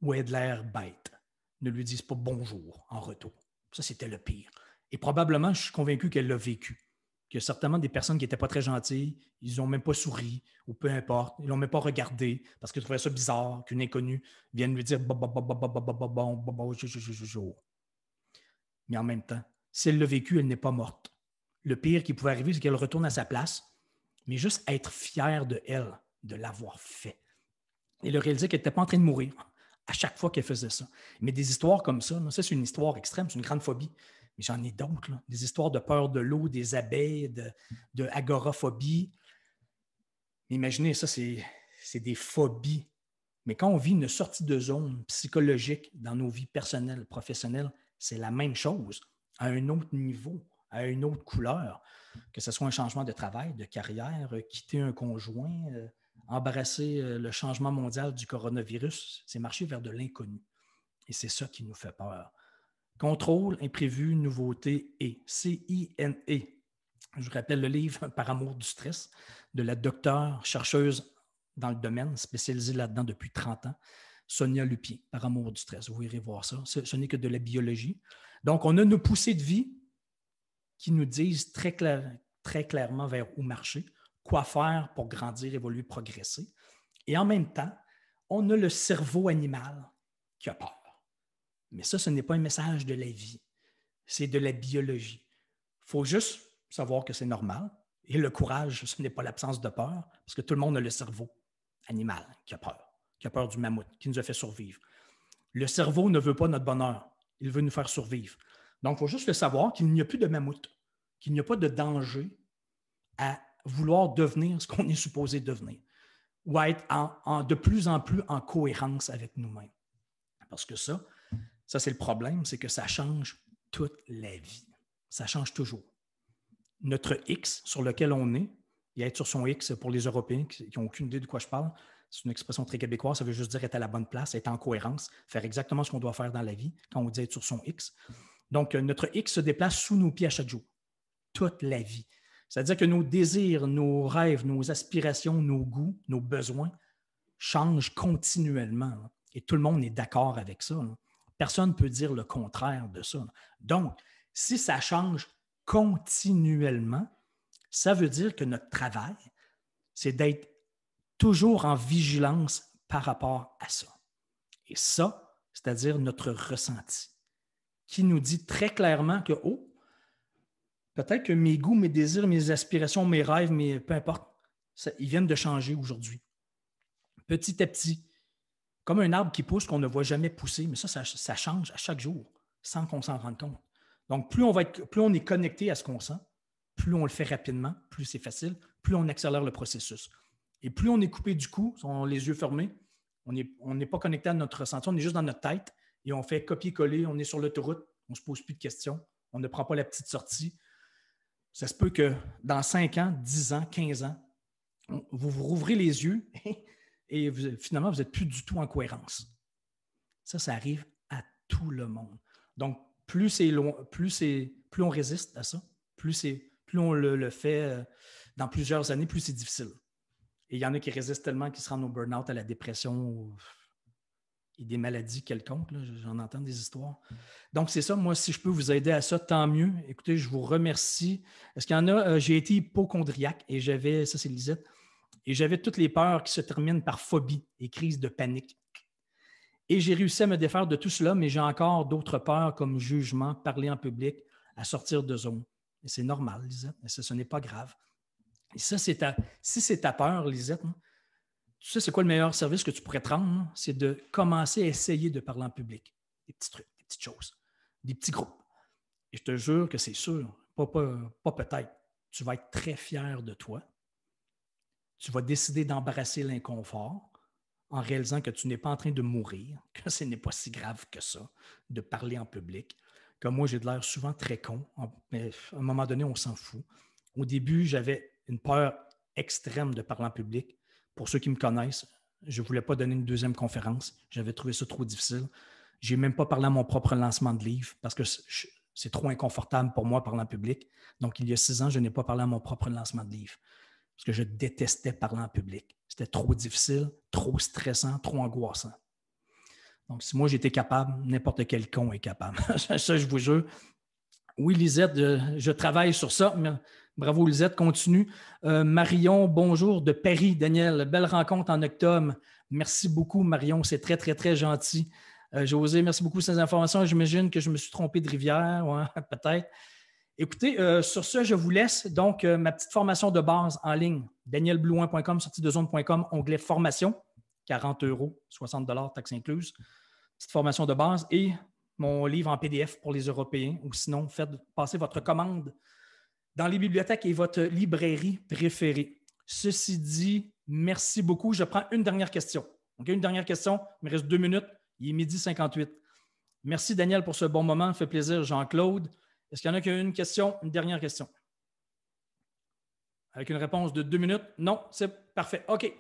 ou aient de l'air bête, ne lui disent pas bonjour en retour. Ça, c'était le pire. Et probablement, je suis convaincu qu'elle l'a vécu. Qu'il y a certainement des personnes qui n'étaient pas très gentilles, ils n'ont même pas souri, ou peu importe, ils ne l'ont même pas regardé parce qu'ils trouvaient ça bizarre qu'une inconnue vienne lui dire bonjour. Mais en même temps, si elle l'a vécu, elle n'est pas morte. Le pire qui pouvait arriver, c'est qu'elle retourne à sa place, mais juste être fière de elle, de l'avoir fait. Et le réaliser qu'elle n'était pas en train de mourir à chaque fois qu'elle faisait ça. Mais des histoires comme ça, c'est une histoire extrême, c'est une grande phobie. Mais j'en ai d'autres, là. Des histoires de peur de l'eau, des abeilles, de agoraphobie. Imaginez, ça, c'est des phobies. Mais quand on vit une sortie de zone psychologique dans nos vies personnelles, professionnelles, c'est la même chose, à un autre niveau, à une autre couleur, que ce soit un changement de travail, de carrière, quitter un conjoint, embrasser le changement mondial du coronavirus, c'est marcher vers de l'inconnu. Et c'est ça qui nous fait peur. Contrôle, imprévu, nouveauté et CINE. Je vous rappelle le livre Par amour du stress de la docteure chercheuse dans le domaine, spécialisée là-dedans depuis 30 ans, Sonia Lupier, Par amour du stress. Vous irez voir ça. Ce n'est que de la biologie. Donc, on a nos poussées de vie qui nous disent très clairement vers où marcher, quoi faire pour grandir, évoluer, progresser. Et en même temps, on a le cerveau animal qui a peur. Mais ça, ce n'est pas un message de la vie, c'est de la biologie. Il faut juste savoir que c'est normal. Et le courage, ce n'est pas l'absence de peur, parce que tout le monde a le cerveau animal qui a peur du mammouth, qui nous a fait survivre. Le cerveau ne veut pas notre bonheur, il veut nous faire survivre. Donc, il faut juste le savoir qu'il n'y a plus de mammouth, qu'il n'y a pas de danger à vouloir devenir ce qu'on est supposé devenir, ou à être de plus en plus en cohérence avec nous-mêmes. Parce que ça c'est le problème, c'est que ça change toute la vie. Ça change toujours. Notre X sur lequel on est, et être sur son X pour les Européens qui n'ont aucune idée de quoi je parle, c'est une expression très québécoise, ça veut juste dire être à la bonne place, être en cohérence, faire exactement ce qu'on doit faire dans la vie quand on dit être sur son X. Donc, notre X se déplace sous nos pieds à chaque jour, toute la vie. C'est-à-dire que nos désirs, nos rêves, nos aspirations, nos goûts, nos besoins changent continuellement. Et tout le monde est d'accord avec ça. Personne ne peut dire le contraire de ça. Donc, si ça change continuellement, ça veut dire que notre travail, c'est d'être toujours en vigilance par rapport à ça. Et ça, c'est-à-dire notre ressenti, qui nous dit très clairement que, oh, peut-être que mes goûts, mes désirs, mes aspirations, mes rêves, peu importe, ils viennent de changer aujourd'hui. Petit à petit, comme un arbre qui pousse qu'on ne voit jamais pousser, mais ça change à chaque jour sans qu'on s'en rende compte. Donc, plus on est connecté à ce qu'on sent, plus on le fait rapidement, plus c'est facile, plus on accélère le processus. Et plus on est coupé du coup, on a les yeux fermés, on n'est pas connecté à notre ressenti, on est juste dans notre tête et on fait copier-coller, on est sur l'autoroute, on ne se pose plus de questions, on ne prend pas la petite sortie. Ça se peut que dans 5 ans, 10 ans, 15 ans, vous rouvrez les yeux et finalement, vous n'êtes plus du tout en cohérence. Ça arrive à tout le monde. Donc, plus on résiste à ça, plus on le fait dans plusieurs années, plus c'est difficile. Et il y en a qui résistent tellement qu'ils se rendent au burn-out, à la dépression et des maladies quelconques. Là, j'en entends des histoires. Donc, c'est ça. Moi, si je peux vous aider à ça, tant mieux. Écoutez, je vous remercie. Est-ce qu'il y en a? J'ai été hypochondriaque et ça c'est Lisette, et j'avais toutes les peurs qui se terminent par phobie et crise de panique. Et j'ai réussi à me défaire de tout cela, mais j'ai encore d'autres peurs comme jugement, parler en public, à sortir de zone. Et c'est normal, Lisette, mais ce n'est pas grave. Et ça, si c'est ta peur, Lisette, tu sais, c'est quoi le meilleur service que tu pourrais te rendre? C'est de commencer à essayer de parler en public. Des petits trucs, des petites choses, des petits groupes. Et je te jure que c'est sûr, pas peut-être, tu vas être très fier de toi. Tu vas décider d'embrasser l'inconfort en réalisant que tu n'es pas en train de mourir, que ce n'est pas si grave que ça, de parler en public. Comme moi, j'ai de l'air souvent très con, mais à un moment donné, on s'en fout. Au début, j'avais une peur extrême de parler en public. Pour ceux qui me connaissent, je ne voulais pas donner une deuxième conférence. J'avais trouvé ça trop difficile. Je n'ai même pas parlé à mon propre lancement de livre parce que c'est trop inconfortable pour moi parler en public. Donc, il y a 6 ans, je n'ai pas parlé à mon propre lancement de livre parce que je détestais parler en public. C'était trop difficile, trop stressant, trop angoissant. Donc, si moi j'étais capable, n'importe quel con est capable. Ça, je vous jure. Oui, Lisette, je travaille sur ça. Bravo, Lisette, continue. Marion, bonjour, de Paris, Daniel. Belle rencontre en octobre. Merci beaucoup, Marion. C'est très, très, très gentil. José, merci beaucoup pour ces informations. J'imagine que je me suis trompé de rivière, ouais, peut-être. Écoutez, sur ce, je vous laisse. Donc, ma petite formation de base en ligne, danielblouin.com, sortidezone.com, onglet formation, 40 €, 60 $, taxes incluses. Petite formation de base et mon livre en PDF pour les Européens, ou sinon, faites passer votre commande dans les bibliothèques et votre librairie préférée. Ceci dit, merci beaucoup. Je prends une dernière question. Okay, une dernière question. Il me reste 2 minutes. Il est 12h58. Merci, Daniel, pour ce bon moment. Ça fait plaisir, Jean-Claude. Est-ce qu'il y en a qui ont une question, une dernière question? Avec une réponse de 2 minutes? Non, c'est parfait. OK.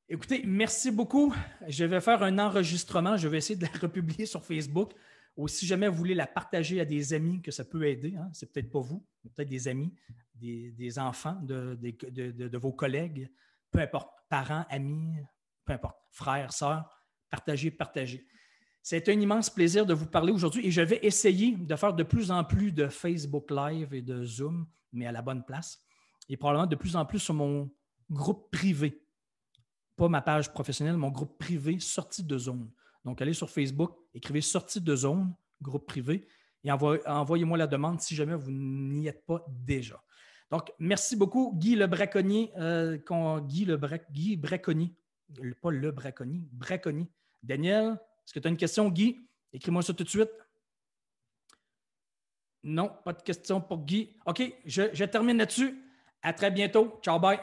Écoutez, merci beaucoup. Je vais faire un enregistrement. Je vais essayer de la republier sur Facebook. Ou si jamais vous voulez la partager à des amis, que ça peut aider, hein, c'est peut-être pas vous, mais peut-être des amis, des enfants de vos collègues, peu importe, parents, amis, peu importe, frères, sœurs, partagez. C'est un immense plaisir de vous parler aujourd'hui et je vais essayer de faire de plus en plus de Facebook Live et de Zoom, mais à la bonne place. Et probablement de plus en plus sur mon groupe privé. Pas ma page professionnelle, mon groupe privé sortie de zone. Donc, allez sur Facebook, écrivez sortie de zone, groupe privé, et envoyez-moi la demande si jamais vous n'y êtes pas déjà. Donc, merci beaucoup, Guy le Braconnier, Guy Braconnier, pas le Braconnier, Braconnier. Daniel, est-ce que tu as une question, Guy? Écris-moi ça tout de suite. Non, pas de question pour Guy. OK, je termine là-dessus. À très bientôt. Ciao, bye.